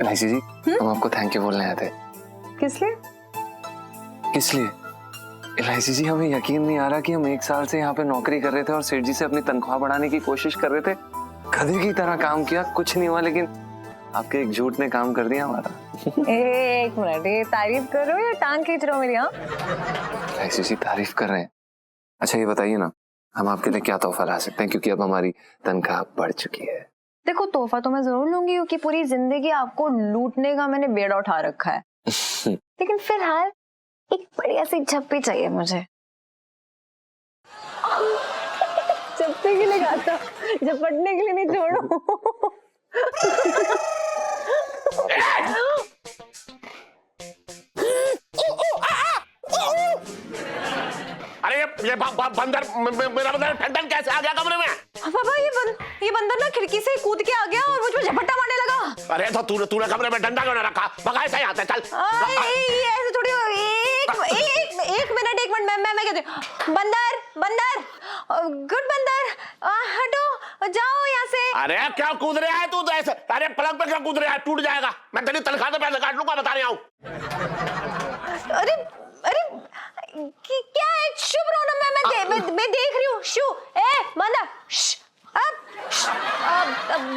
इलायची जी हम आपको थैंक यू बोलने आए थे। किस लिए? किस लिए? इलायची जी हमें यकीन नहीं आ रहा कि हम 1 साल से यहाँ पे नौकरी कर रहे थे और सेठ जी से अपनी तनख्वाह बढ़ाने की कोशिश कर रहे थे। गधे की तरह काम किया, कुछ नहीं हुआ, लेकिन आपके एक झूठ ने काम कर दिया हमारा। एक मिनट, ये तारीफ कर रहे हो या टांग खींच रहे हो मेरी? हाँ इलायची जी तारीफ कर रहे हैं। अच्छा ये बताइए ना, हम आपके लिए क्या तोहफा ला सकते हैं, क्योंकि अब हमारी तनख्वाह बढ़ चुकी है। देखो तोहफा तो मैं जरूर लूंगी क्योंकि पूरी जिंदगी आपको लूटने का मैंने बेड़ा उठा रखा है। लेकिन फिलहाल एक बढ़िया सी झप्पी चाहिए मुझे। झप्पी के लिए गाता, झपटने के लिए नहीं, छोड़ो। अरे ये बंदर, मेरा बंदर ठंडन कैसे आ गया कमरे में? पापा ये बंदर ना खिड़की से कूद के आ गया और मुझ पे झपट्टा मारने लगा। अरे तो तूने कमरे में डंडा क्यों ना रखा? भगाए सही आता चल। ऐसे थोड़ी। एक मिनट मैं कहती हूँ बंदर गुड बंदर हटो, जाओ यहाँ से। अरे क्या कूद रहा है तू तो ऐसे? अरे पलंग पे क्या कूद रहा है? टूट जाएगा। मैं तेरी तनख्वाह से पैसे काट लूंगा, बता रहा हूँ। अरे क्या है? शुभ रहो ना, मैं देख रही हूँ। शू बंदर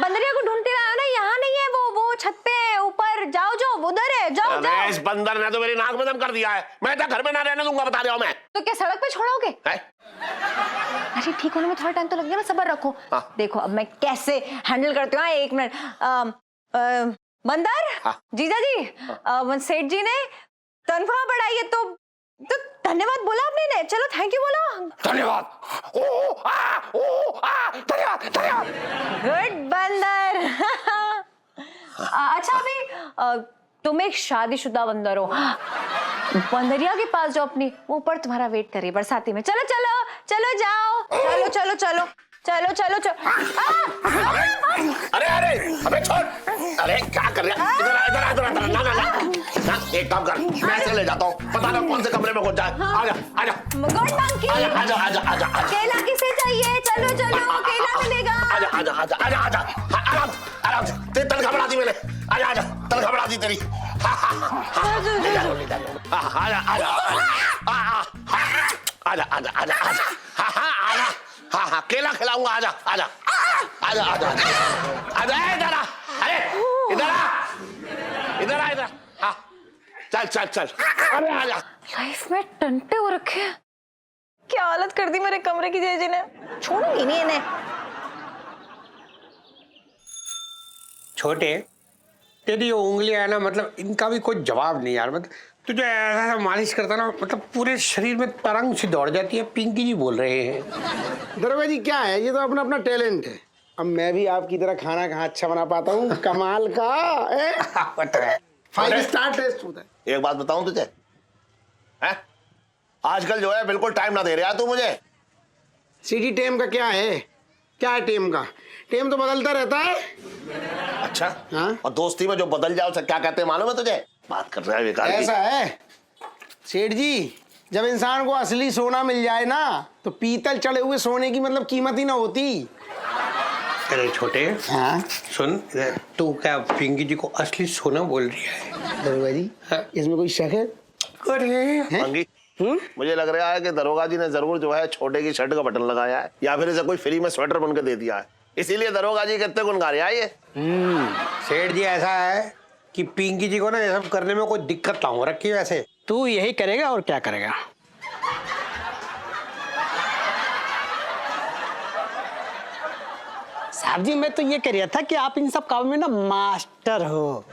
बंदरिया को ढूंढते रहा ना, यहाँ नहीं है वो छत पे ऊपर। जाओ उधर है, जाओ। अरे इस बंदर ने तो मेरी नाक में दम कर दिया है। मैं तो घर में ना रहने दूंगा, बता रहा हूँ मैं। तो क्या सड़क पे छोड़ोगे? पिताजी ठीक होने में थोड़ा टाइम तो लगेगा ना, सब्र रखो। देखो अब मैं कैसे हैंडल करती हूँ। 1 मिनट। बंदर जीजा जी, सेठ जी ने तनख्वाह बढ़ाई है तो धन्यवाद बोला आपने ने, चलो थैंक यू बोलो। धन्यवाद। धन्यवाद धन्यवाद। गुड बंदर। अच्छा अभी तुम एक शादीशुदा बंदर हो, बंदरिया के पास जो अपनी वो ऊपर तुम्हारा वेट कर रही है बरसाती में। चलो चलो चलो जाओ, चलो चलो चलो चलो चलो चलो। अरे अरे अबे छोड़, अरे क्या कर रहा है? इधर इधर इधर ना ना ना, एक काम कर, मैं से ले जाता हूँ, पता ना कौन से कमरे में घुस जाए। आजा आजा। Good monkey. आजा आजा आजा आजा। केला किसे चाहिए? चलो चलो केला मिलेगा। आजा आजा आजा आजा आजा। आराम आराम से, तेरी तनख्वाह बढ़ा दी मैंने। आजा आजा, तनख्वाह बढ़ा दी तेरी। ले जा लो ले जा लो। आजा आजा आजा आजा आजा आजा। आजा। हाँ हाँ केला खिलाऊंगा। आजा आजा आजा आजा आजा इधर आ। अरे इधर आ इधर आ इधर। हाँ चल चल चल। अरे आजा। लाइफ में टंटे हो रखे हैं। क्या हालत कर दी मेरे कमरे की जीजी ने, छोड़ूंगी नहीं इन्हें। छोटे तेरी ये उंगलियां है ना, मतलब इनका भी कोई जवाब नहीं यार। मतलब तुझे ऐसा मालिश करता ना, मतलब पूरे शरीर में तरंग सी दौड़ जाती है। पिंकी जी बोल रहे हैं। दरोगा जी क्या है, ये तो अपना अपना टैलेंट है। अब मैं भी आपकी तरह खाना कहाँ अच्छा बना पाता हूँ, कमाल का। 5 स्टार टेस्ट होता है। एक बात बताऊं तुझे, हैं? आजकल जो है बिल्कुल टाइम ना दे रहा तू मुझे। सिटी टेम का क्या है? क्या है टेम का? टेम तो बदलता रहता है। अच्छा हाँ? और दोस्ती में जो बदल जाओ उसे क्या कहते हैं मालूम है तुझे? बात कर रहा है बेकार की। ऐसा है सेठ जी, जब इंसान को असली सोना मिल जाए ना तो पीतल चढ़े हुए सोने की मतलब कीमत ही ना होती। अरे छोटे, हाँ सुन, तू क्या पिंकी जी को असली सोना बोल रही है? दरोगा जी हाँ? इसमें कोई शक है? अरे मंगी, मुझे लग रहा है कि दरोगा जी ने जरूर जो है छोटे की शर्ट का बटन लगाया है, या फिर इसे कोई फ्री में स्वेटर बन के दे दिया है, इसीलिए दरोगा जी कितने गुण गा रहे हैं ये। सेठ जी ऐसा है कि पिंकी जी को ना ये सब करने में कोई दिक्कत ना हो रखी है। वैसे तू यही करेगा और क्या करेगा? साहब जी मैं तो ये कह रहा था कि आप इन सब कामों में ना मास्टर हो।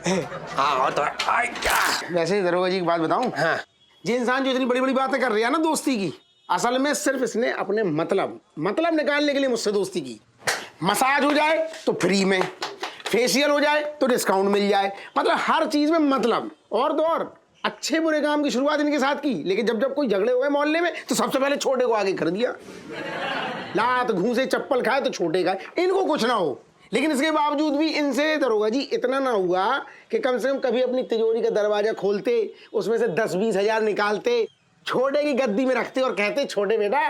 हाँ तो क्या? वैसे दरोगा जी की बात बताऊं, हाँ। जो इंसान जो इतनी बड़ी बड़ी बातें कर रही है ना दोस्ती की, असल में सिर्फ इसने अपने मतलब निकालने के लिए मुझसे दोस्ती की। मसाज हो जाए तो फ्री में, फेशियल हो जाए तो डिस्काउंट मिल जाए, मतलब हर चीज में मतलब। और तो और अच्छे बुरे काम की शुरुआत इनके साथ की, लेकिन जब जब कोई झगड़े हुए मोहल्ले में तो सबसे पहले छोटे को आगे कर दिया। लात घूंसे चप्पल खाए तो छोटे खाए, इनको कुछ ना हो। लेकिन इसके बावजूद भी इनसे दरोगा जी इतना ना हुआ कि कम से कम कभी अपनी तिजोरी का दरवाजा खोलते, उसमें से 10-20 हजार निकालते, छोटे की गद्दी में रखते और कहते छोटे बेटा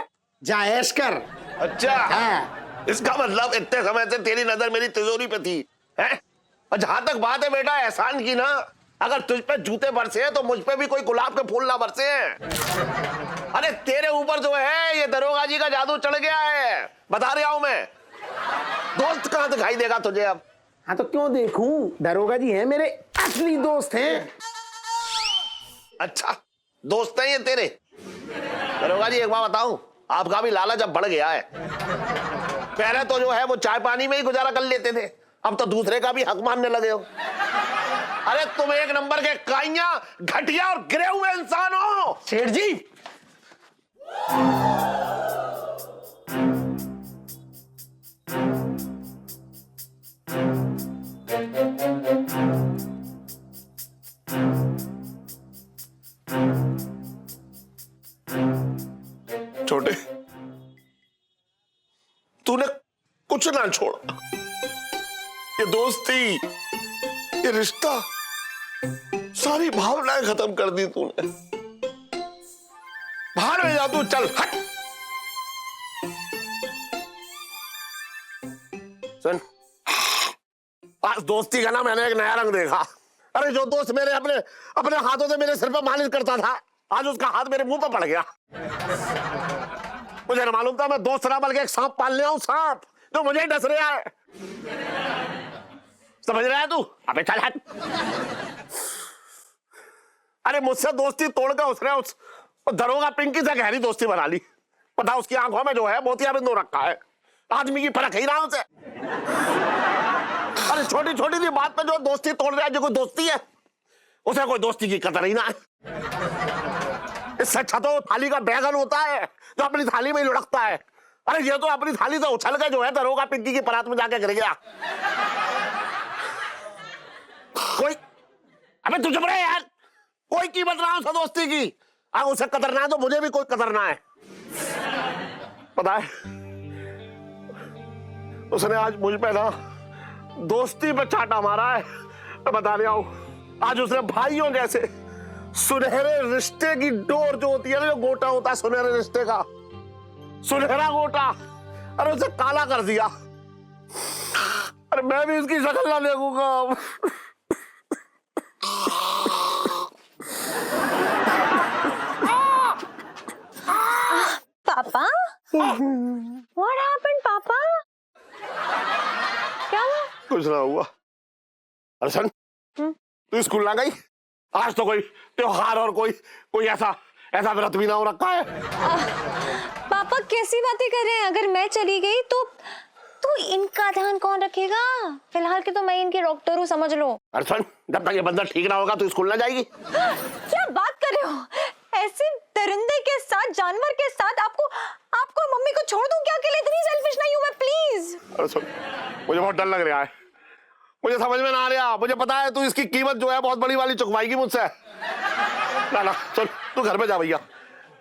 जा ऐश कर। अच्छा हाँ। इसका मतलब इतने समय से तेरी नजर मेरी तिजोरी पे थी, हैं? और जहां तक बात है बेटा एहसान की ना, अगर तुझ पे जूते बरसे हैं तो मुझ पे भी कोई गुलाब के फूल ना बरसे हैं। अरे तेरे ऊपर जो है ये दरोगा जी का जादू चढ़ गया है, बता रहा हूं मैं। दोस्त कहां दिखाई देगा तुझे अब? हाँ तो क्यों देखूं, दरोगा जी हैं मेरे असली दोस्त हैं। अच्छा दोस्त हैं ये तेरे? दरोगा जी एक बात बताऊं, आपका भी लालच अब बढ़ गया है। पहले तो जो है वो चाय पानी में ही गुजारा कर लेते थे, अब तो दूसरे का भी हक मानने लगे हो। अरे तुम एक नंबर के काइयां, घटिया और गिरे हुए इंसान हो। सेठ जी छोटे तूने कुछ ना छोड़ा, ये दोस्ती, ये रिश्ता, सारी भावनाएं खत्म कर दी तूने। बाहर में जा तू, चल हट। सुन, आज दोस्ती का ना मैंने एक नया रंग देखा। अरे जो दोस्त मेरे अपने अपने हाथों से मेरे सिर पर मालिश करता था, आज उसका हाथ मेरे मुंह पर पड़ गया। मुझे ना मालूम था मैं दोस्त ना बल्कि एक सांप पाल ले आऊं, सांप जो मुझे ही डस रहा है। समझ रहा है तू? अबे चल हट। अरे मुझसे दोस्ती तोड़कर उसने उस दरोगा पिंकी से गहरी दोस्ती बना ली। पता उसकी आंखों में जो है मोतियाबिंद हो रखा है, आदमी की परख ही ना उसे। अरे छोटी छोटी सी बात पे जो दोस्ती तोड़ रहा है, जो कोई दोस्ती है उसे कोई दोस्ती की कदर ही ना है। इससे अच्छा तो थाली का बैगन होता है जो अपनी थाली में ही लुढ़कता है। अरे ये तो अपनी थाली से उछल के जो है दरोगा पिंकी की परात में जाके गिर गया। कोई अबे तू चुप रहे यार, कोई कीमत ना उसे दोस्ती की। अगर उसे कदर ना है तो मुझे भी कोई कदर ना है। पता है उसने आज मुझ पे ना दोस्ती पे चाटा मारा है। मैं बता रहा हूं, आज उसने भाइयों जैसे सुनहरे रिश्ते की डोर जो होती है ना, जो गोटा होता है सुनहरे रिश्ते का, सुनहरा गोटा, अरे उसे काला कर दिया। अरे मैं भी उसकी शक्ल ना देखूंगा। पापा, what happened, पापा? क्या हुआ? कुछ ना हुआ। अरे सन, तू स्कूल ना गई? आज तो कोई त्योहार और कोई ऐसा व्रत भी ना हो रखा है। पापा कैसी बातें कर रहे हैं? अगर मैं चली गई तो इनका ध्यान कौन रखेगा? फिलहाल के तो मैं इनकी डॉक्टर हूँ, समझ लो। अरे सन, जब तक ये बंदर ठीक ना होगा तो स्कूल ना जाएगी। क्या बात कर रहे हो? ऐसे दरिंदे के साथ, जानवर के साथ आपको मम्मी को छोड़ दूं क्या? अकेले इतनी सेल्फिश नहीं हूं मैं, प्लीज। अरे सुन, मुझे बहुत डर लग रहा है, मुझे समझ में ना आ रहा। मुझे पता है तू इसकी कीमत जो है बहुत बड़ी वाली चुकवाएगी मुझसे। ना चल तू घर पे जा भैया,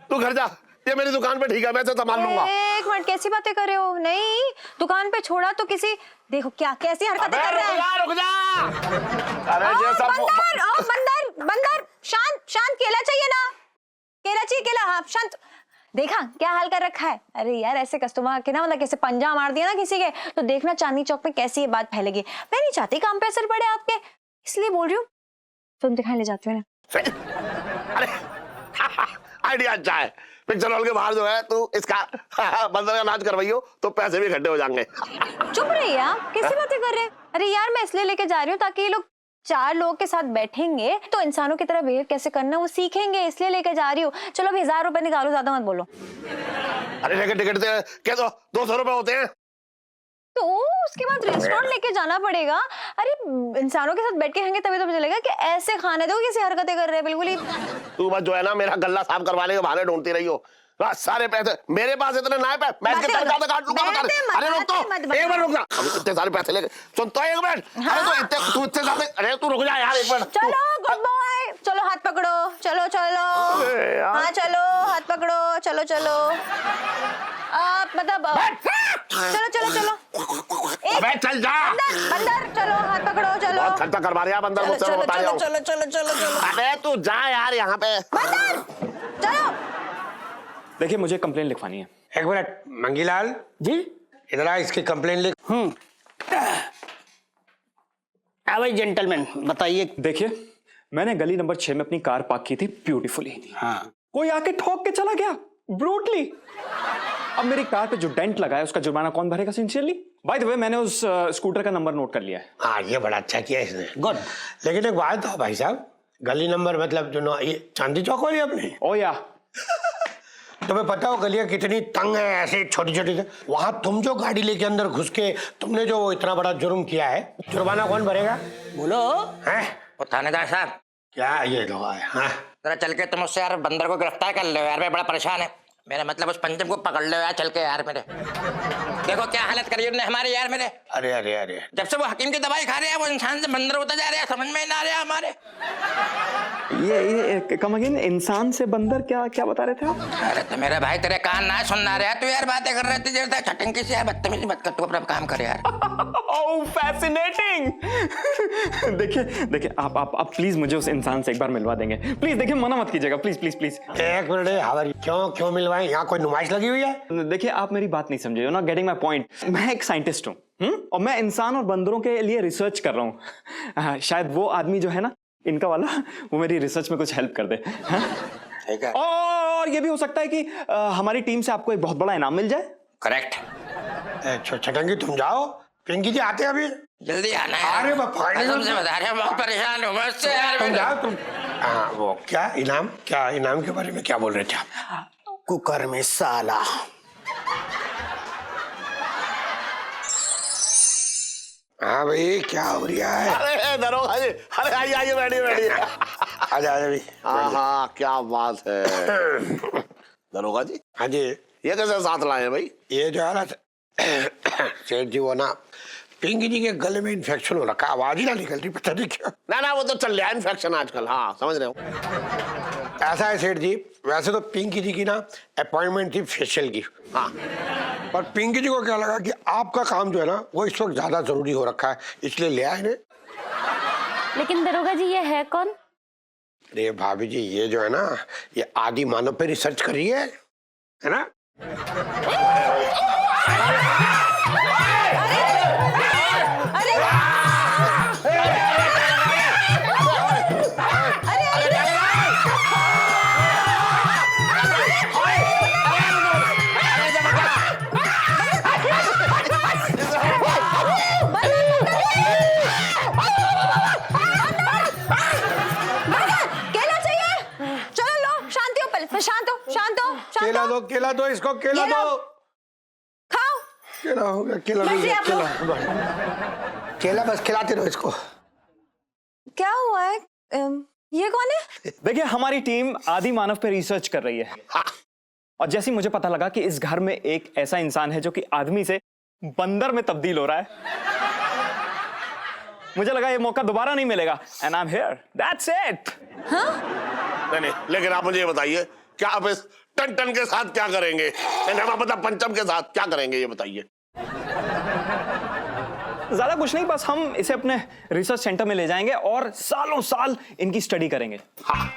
तू घर जा, ये मेरी दुकान पे ठीक है, मैं इसे संभाल लूंगा। एक मिनट, कैसी बातें कर रहे हो? नहीं, दुकान पे छोड़ा तो किसी, देखो क्या कैसी हरकतें कर रहे हैं। रुक जा। अरे ये सब बंदर शांत, केला चाहिए ना? केला चाहिए, केला। हाँ शांत। देखा क्या हाल कर रखा है? अरे यार ऐसे कस्टमर के ना, मतलब कैसे पंजा मार दिया ना किसी के, तो देखना चांदनी चौक में कैसी ये बात फैलेगी। मैं नहीं चाहती काम पे असर पड़े आपके, इसलिए बोल रही हूँ। फिल्म दिखाने ले जाती हूँ ना। अरे आइडिया अच्छा है। पिक्चर हॉल के बाहर जो है तू इसका बंदर का नाच करवाइयो तो पैसे भी इकट्ठे हो जाएंगे। चुप रहिए आप, कैसी बातें कर रहे हैं? अरे यार मैं इसलिए लेके जा रही हूँ ताकि ये लोग 4 लोगों के साथ बैठेंगे तो इंसानों की तरह बिहेव कैसे करना वो सीखेंगे, इसलिए लेके जा रही हूँ। चलो अभी 1000 रुपए निकालो, ज्यादा मत बोलो। अरे टिकट क्या तो 200 रुपए होते हैं, तो उसके बाद रेस्टोरेंट लेके जाना पड़ेगा। अरे इंसानों के साथ बैठ के खाएंगे तभी तो मुझे चलेगा कि ऐसे खाने दो, कैसी हरकतें कर रहे हैं बिल्कुल ही। तू बस जो है ना मेरा गल्ला साफ करवाने के बहाने ढूंढती रही हो। सारे पैसे मेरे पास इतने ना है, मैं इसके सर ज्यादा काट लूंगा। अरे रुक तो, एक मिनट रुक जा, इतने सारे पैसे लेके सुन तो, एक मिनट। अरे तू इतने सारे, अरे तू रुक जा यार एक मिनट। चलो गुड बॉय, चलो हाथ पकड़ो, चलो हाँ चलो हाथ पकड़ो, चलो आप मतलब चलो अबे चल जा। बंदर चलो हाथ पकड़ो, चलो। बहुत खर्चा करवा रहा है बंदर मुझसे, बता रहा हूं। चलो। अबे तू जा यार यहाँ पे। बंदर चलो। देखिए मुझे कंप्लेन लिखवानी है। एक मिनट मंगीलाल जी, इधर आ, इसकी कंप्लेन लिख। भाई जेंटलमैन बताइए। देखिए मैंने गली नंबर 6 में अपनी कार पार्क की थी ब्यूटीफुली। हाँ, कोई आके ठोक के चला गया ब्रूटली। अब मेरी कार पे जो डेंट लगा है उसका जुर्माना कौन भरेगा सिंसियरली? बाय द वे मैंने उस स्कूटर का नंबर नोट कर लिया है। हाँ ये बड़ा अच्छा किया इसने, गुड। लेकिन एक बात हो भाई साहब, गली नंबर मतलब जो ये चांदी चौक वाली अपनी? ओ या तुम्हें पता हो गलियां कितनी तंग है, ऐसे छोटी छोटी। वहां तुम जो गाड़ी लेके अंदर घुस के तुमने जो इतना बड़ा जुर्म किया है, जुर्माना कौन भरेगा बोलो? हैं वो थानेदार साहब, क्या ये लोग आए? हाँ जरा चल के तुम उससे यार बंदर को गिरफ्तार कर लो यार, मैं बड़ा परेशान है। मेरा मतलब उस पंचम को पकड़ लो यार, चल के यार। मेरे देखो क्या हालत करी उन्होंने हमारे यार मेरे। अरे जब से वो हकीम की दवाई खा रहे हैं वो इंसान से बंदर होता जा रहा है, समझ में ना आ रहा हमारे। ये कम अगेन, इंसान से बंदर, क्या बता रहे थे आप? अरे तो मेरे भाई तेरे कान ना सुनना रहा तू यार, बातें कर रहे थे छटंकी से यार, बदतमीजी मत कर, तू अपना काम कर यार। ओह फैसिनेटिंग। देखिए आप प्लीज मुझे उस इंसान से एक बार मिलवा देंगे प्लीज। देखिए मना मत कीजिएगा प्लीज। एक मिनट, क्यों मिलवाएं? यहाँ कोई नुमाइश लगी हुई है? देखिए आप मेरी बात नहीं समझे, you not getting my point. मैं एक साइंटिस्ट हूँ और मैं इंसान और बंदरों के लिए रिसर्च कर रहा हूँ। शायद वो आदमी जो है ना इनका वाला, वो मेरी रिसर्च में कुछ हेल्प कर दे। ठीक है। और ये भी हो सकता है कि हमारी टीम से आपको एक बहुत बड़ा इनाम मिल जाए। करेक्ट। छटंगी तुम जाओ, पिंकी जी आते हैं अभी, जल्दी आना है। अरे बाबा तुमसे बता रहे हैं, बहुत परेशान हूँ मैं उससे यार। तुम जाओ तुम। हाँ वो क्या इनाम के बारे में क्या बोल रहे थे आप? कुकर में साला। हाँ भाई, क्या हो रहा है? अरे दरोगा जी, अरे आइए आइए, बैठिए बैठिए। आजा आजा भाई। हाँ, क्या बात है। दरोगा जी, हाँ जी, ये कैसे साथ लाए हैं भाई? ये जो है ना सेठ जी, वो ना पिंकी जी के गले में इन्फेक्शन हो रखा, आवाज ही ना निकल रही, पता नहीं क्या। ना वो तो चल रहा है इन्फेक्शन आजकल। हाँ, समझ रहे हो। ऐसा है सेठ जी, वैसे तो पिंकी जी की ना अपॉइंटमेंट थी फेशियल की। हाँ, पर पिंकी जी को क्या लगा कि आपका काम जो है ना वो इस वक्त ज्यादा जरूरी हो रखा है, इसलिए ले आए ने। लेकिन दरोगा जी ये है कौन? अरे भाभी जी, ये जो है ना, ये आदि मानव पे रिसर्च कर रही है ना। केला दो इसको, केला दो। खाओ। केला हो गया, केला मिल गया, केला बस खिलाते रहो इसको। क्या हुआ है? ये कौन है? देखिए, हमारी टीम आदि मानव पे रिसर्च कर रही है। और जैसे मुझे पता लगा कि इस घर में एक ऐसा इंसान है जो कि आदमी से बंदर में तब्दील हो रहा है, मुझे लगा ये मौका दोबारा नहीं मिलेगा। And I am here, that's it. नहीं, लेकिन आप मुझे ये बताइए, क्या आप इस टन टन के साथ क्या करेंगे? मतलब पंचम के साथ क्या करेंगे, ये बताइए। ज्यादा कुछ नहीं, बस हम इसे अपने रिसर्च सेंटर में ले जाएंगे और सालों साल इनकी स्टडी करेंगे। हाँ।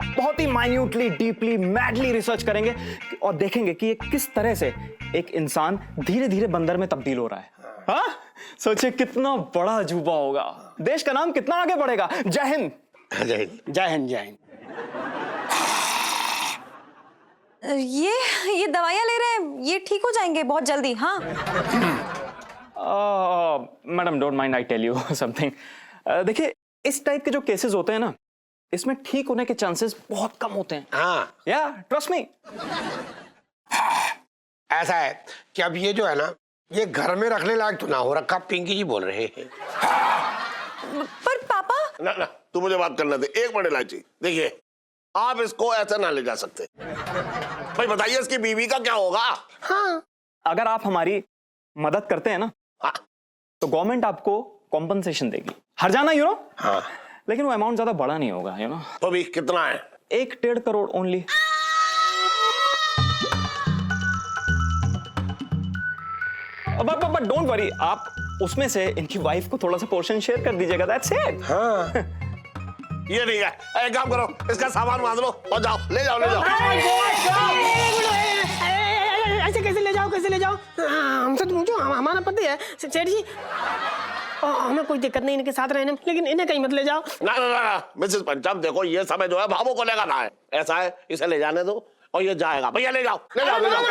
बहुत ही माइन्यूटली, डीपली, मैडली रिसर्च करेंगे और देखेंगे कि ये किस तरह से एक इंसान धीरे धीरे बंदर में तब्दील हो रहा है। हाँ, सोचिए कितना बड़ा अजूबा होगा, देश का नाम कितना आगे बढ़ेगा। जय हिंद। जय हिंद, जय हिंद, जय हिंद। ये दवाइयाँ ले रहे हैं, ये ठीक हो जाएंगे बहुत जल्दी। हाँ madam, don't mind, I tell you something. देखिए, इस टाइप के जो केसेस होते हैं ना, इसमें ठीक होने के चांसेस बहुत कम होते हैं। हाँ, या ट्रस्ट मी। ऐसा है कि अब ये जो है ना, ये घर में रखने लायक तो ना हो रखा, पिंकी जी बोल रहे हैं। पर पापा। ना तू मुझे बात करने दे, एक मिनट इलायची। देखिए, आप इसको ऐसे ना ले जा सकते भाई। बताइए इसकी बीवी का क्या होगा? हाँ, अगर आप हमारी मदद करते हैं ना, हाँ, तो गवर्नमेंट आपको कॉम्पनसेशन देगी, हर जाना, यू नो। हाँ, लेकिन वो अमाउंट ज्यादा बड़ा नहीं होगा, यू नो। तो भी कितना है? 1-1.5 crore only. But don't worry, आप उसमें से इनकी वाइफ को थोड़ा सा पोर्शन शेयर कर दीजिएगा, दैट्स इट। हाँ। ये ठीक है, एक काम करो, इसका सामान बांध लो और जाओ, ले जाओ, ले जाओ। ऐसे कैसे ले जाओ, कैसे ले जाओ? हमसे तो पूछो, हमारा पति है सेठ जी। हमें कोई दिक्कत नहीं इनके साथ रहने में, लेकिन इन्हें कहीं मत ले जाओ। ना मिसेस पंचम, देखो ये समय जो है भावों को लेकर ना है। ऐसा है, इसे ले जाने दो और ये जाएगा। भैया ले जाओ, ले जाओ, ले जाओ।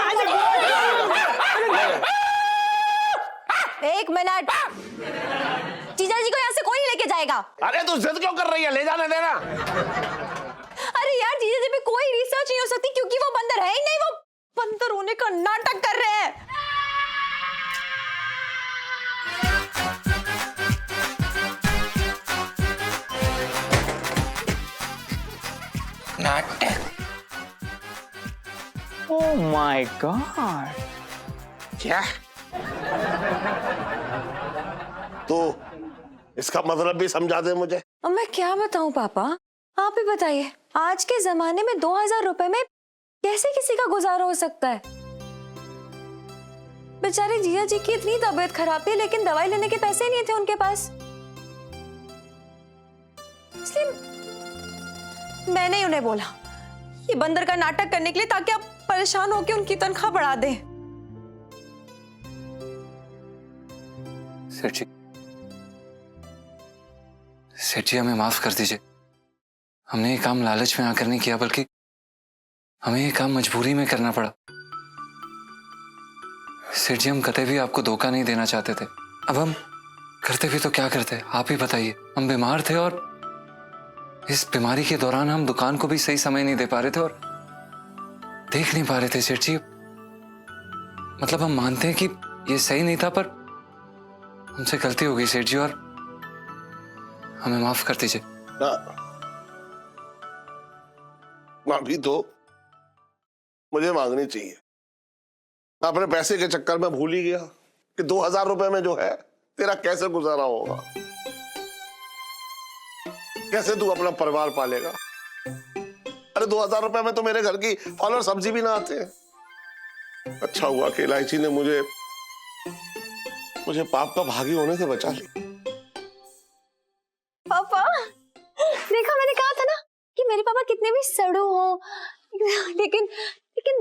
एक मिनट, जीजा जी को यहाँ से कोई नहीं लेके जाएगा। अरे तू जिद क्यों कर रही है? ले जाने देना। अरे यार, जीजा जी पे कोई रिसर्च नहीं हो सकती क्योंकि वो बंदर है ही नहीं। वो बंदर होने का नाटक कर रहे हैं। नाटक? Oh my God. क्या? तो इसका मतलब भी समझा दे मुझे। अब मैं क्या बताऊं पापा, आप ही बताइए। आज के जमाने में 2000 रुपए में कैसे किसी का गुजारा हो सकता है? बेचारे जिया जी की इतनी तबीयत खराब थी, लेकिन दवाई लेने के पैसे नहीं थे उनके पास। इसलिए मैंने ही उन्हें बोला ये बंदर का नाटक करने के लिए, ताकि आप परेशान होकर उनकी तनख्वाह बढ़ा दें। सेठ जी, हमें माफ कर दीजिए। हमने ये काम लालच में आकर नहीं किया, बल्कि हमें ये काम मजबूरी में करना पड़ा। सेठ जी, हम कतई भी आपको धोखा नहीं देना चाहते थे। अब हम करते भी तो क्या करते, आप ही बताइए। हम बीमार थे और इस बीमारी के दौरान हम दुकान को भी सही समय नहीं दे पा रहे थे और देख नहीं पा रहे थे सेठ जी। मतलब हम मानते हैं कि ये सही नहीं था, पर हमसे गलती हो गई सेठ जी, और हमें माफ कर दीजिए। माफी तो मुझे मांगनी चाहिए। मैं अपने पैसे के चक्कर में भूल ही गया कि 2000 रुपए में जो है तेरा कैसे गुजारा होगा, कैसे तू अपना परिवार पालेगा। अरे 2000 रुपए में तो मेरे घर की फल और सब्जी भी ना आते हैं। अच्छा हुआ कि इलायची ने मुझे पाप का भागी होने से बचा लिया। पापा, देखा मैंने कहा था ना कि मेरे पापा कितने भी सड़ू हो, लेकिन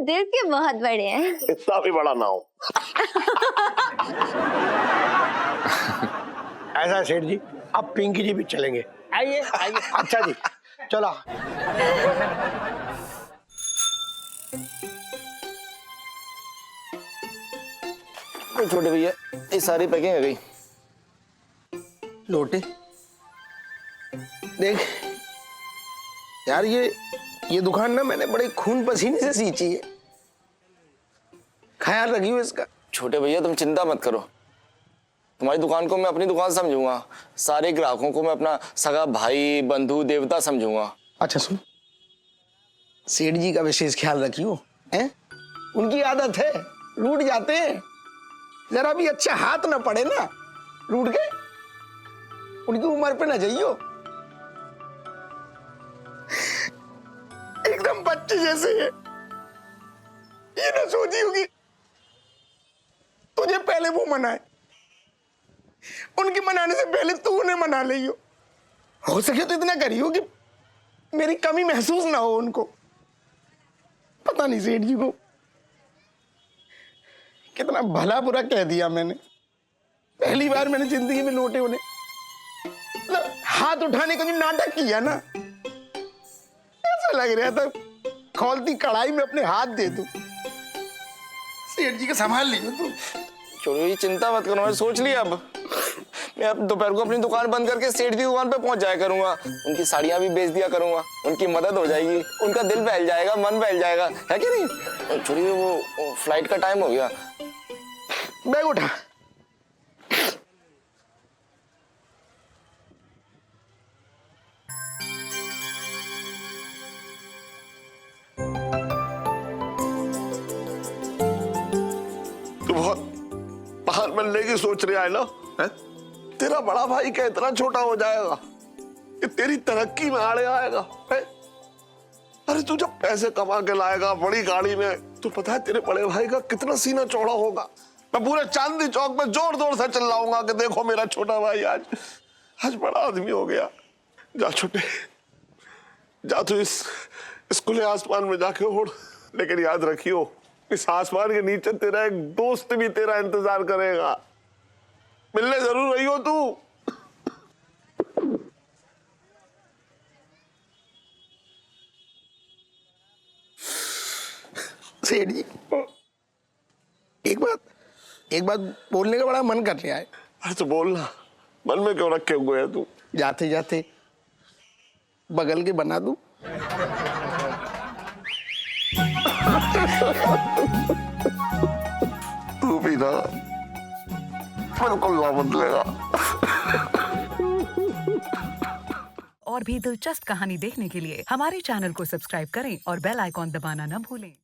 दिल के बहुत बड़े हैं। इतना भी बड़ा ना हो। ऐसा सेठ जी, अब पिंकी जी भी चलेंगे। आइए आइए। अच्छा जी, चलो। छोटे भैया, ये सारी पैकिंग आ गई। लोटे देख यार, ये दुकान ना मैंने बड़े खून पसीने से सींची है, ख्याल रखियो इसका। छोटे भैया तुम चिंता मत करो, तुम्हारी दुकान को मैं अपनी दुकान समझूंगा, सारे ग्राहकों को मैं अपना सगा भाई बंधु देवता समझूंगा। अच्छा सुन, सेठ जी का विशेष ख्याल रखियो, हैं? उनकी आदत है, लूट जाते हैं, जरा भी अच्छा हाथ ना पड़े ना लूट के, उनकी उम्र पे ना जाइयो। एकदम बच्चे जैसे है, ये ना सोची होगी तुझे पहले वो मनाए, उनके मनाने से पहले तू उन्हें मना लियो। हो सके तो इतना करियो कि मेरी कमी महसूस ना हो उनको। पता नहीं सेठ जी को कितना भला बुरा कह दिया मैंने। पहली बार मैंने जिंदगी में लोटे उन्हें हाथ उठाने का जो नाटक किया ना, ऐसा लग रहा था खौलती कढ़ाई में अपने हाथ दे दूं। सेठ जी का संभाल लियो तू। छोड़ो ये चिंता मत करो, मैंने सोच लिया। अब मैं अब दोपहर को अपनी दुकान बंद करके सेठ की दुकान पे पहुंच जाया करूंगा, उनकी साड़ियां भी बेच दिया करूंगा, उनकी मदद हो जाएगी, उनका दिल बहल जाएगा, मन बहल जाएगा, है कि नहीं? छोड़िए वो फ्लाइट का टाइम हो गया, बैग उठा। तू बहुत बाहर मिलने की सोच रहा है ना? है? तेरा बड़ा भाई क्या इतना छोटा हो जाएगा कि तेरी तरक्की में आड़े आएगा? है? अरे तू जब पैसे कमा के लाएगा बड़ी गाड़ी में, तो पता है तेरे बड़े भाई का कितना सीना चौड़ा होगा। मैं पूरे चांदनी चौक में जोर जोर से चिल्लाऊंगा कि देखो मेरा छोटा भाई आज बड़ा आदमी हो गया। जा छोटे, जा तू इस खुले आसमान में जाके उड़, लेकिन याद रखियो इस आसमान के नीचे तेरा एक दोस्त भी तेरा इंतजार करेगा। मिलने जरूर रही हो तू। सेठ जी, एक बात बोलने का बड़ा मन कर रहा है। अरे तो बोलना, मन में क्यों रखे हुए है तू? जाते जाते बगल के बना दूं? तू भी ना बिल्कुल ना बदलेगा। और भी दिलचस्प कहानी देखने के लिए हमारे चैनल को सब्सक्राइब करें और बेल आइकॉन दबाना न भूलें।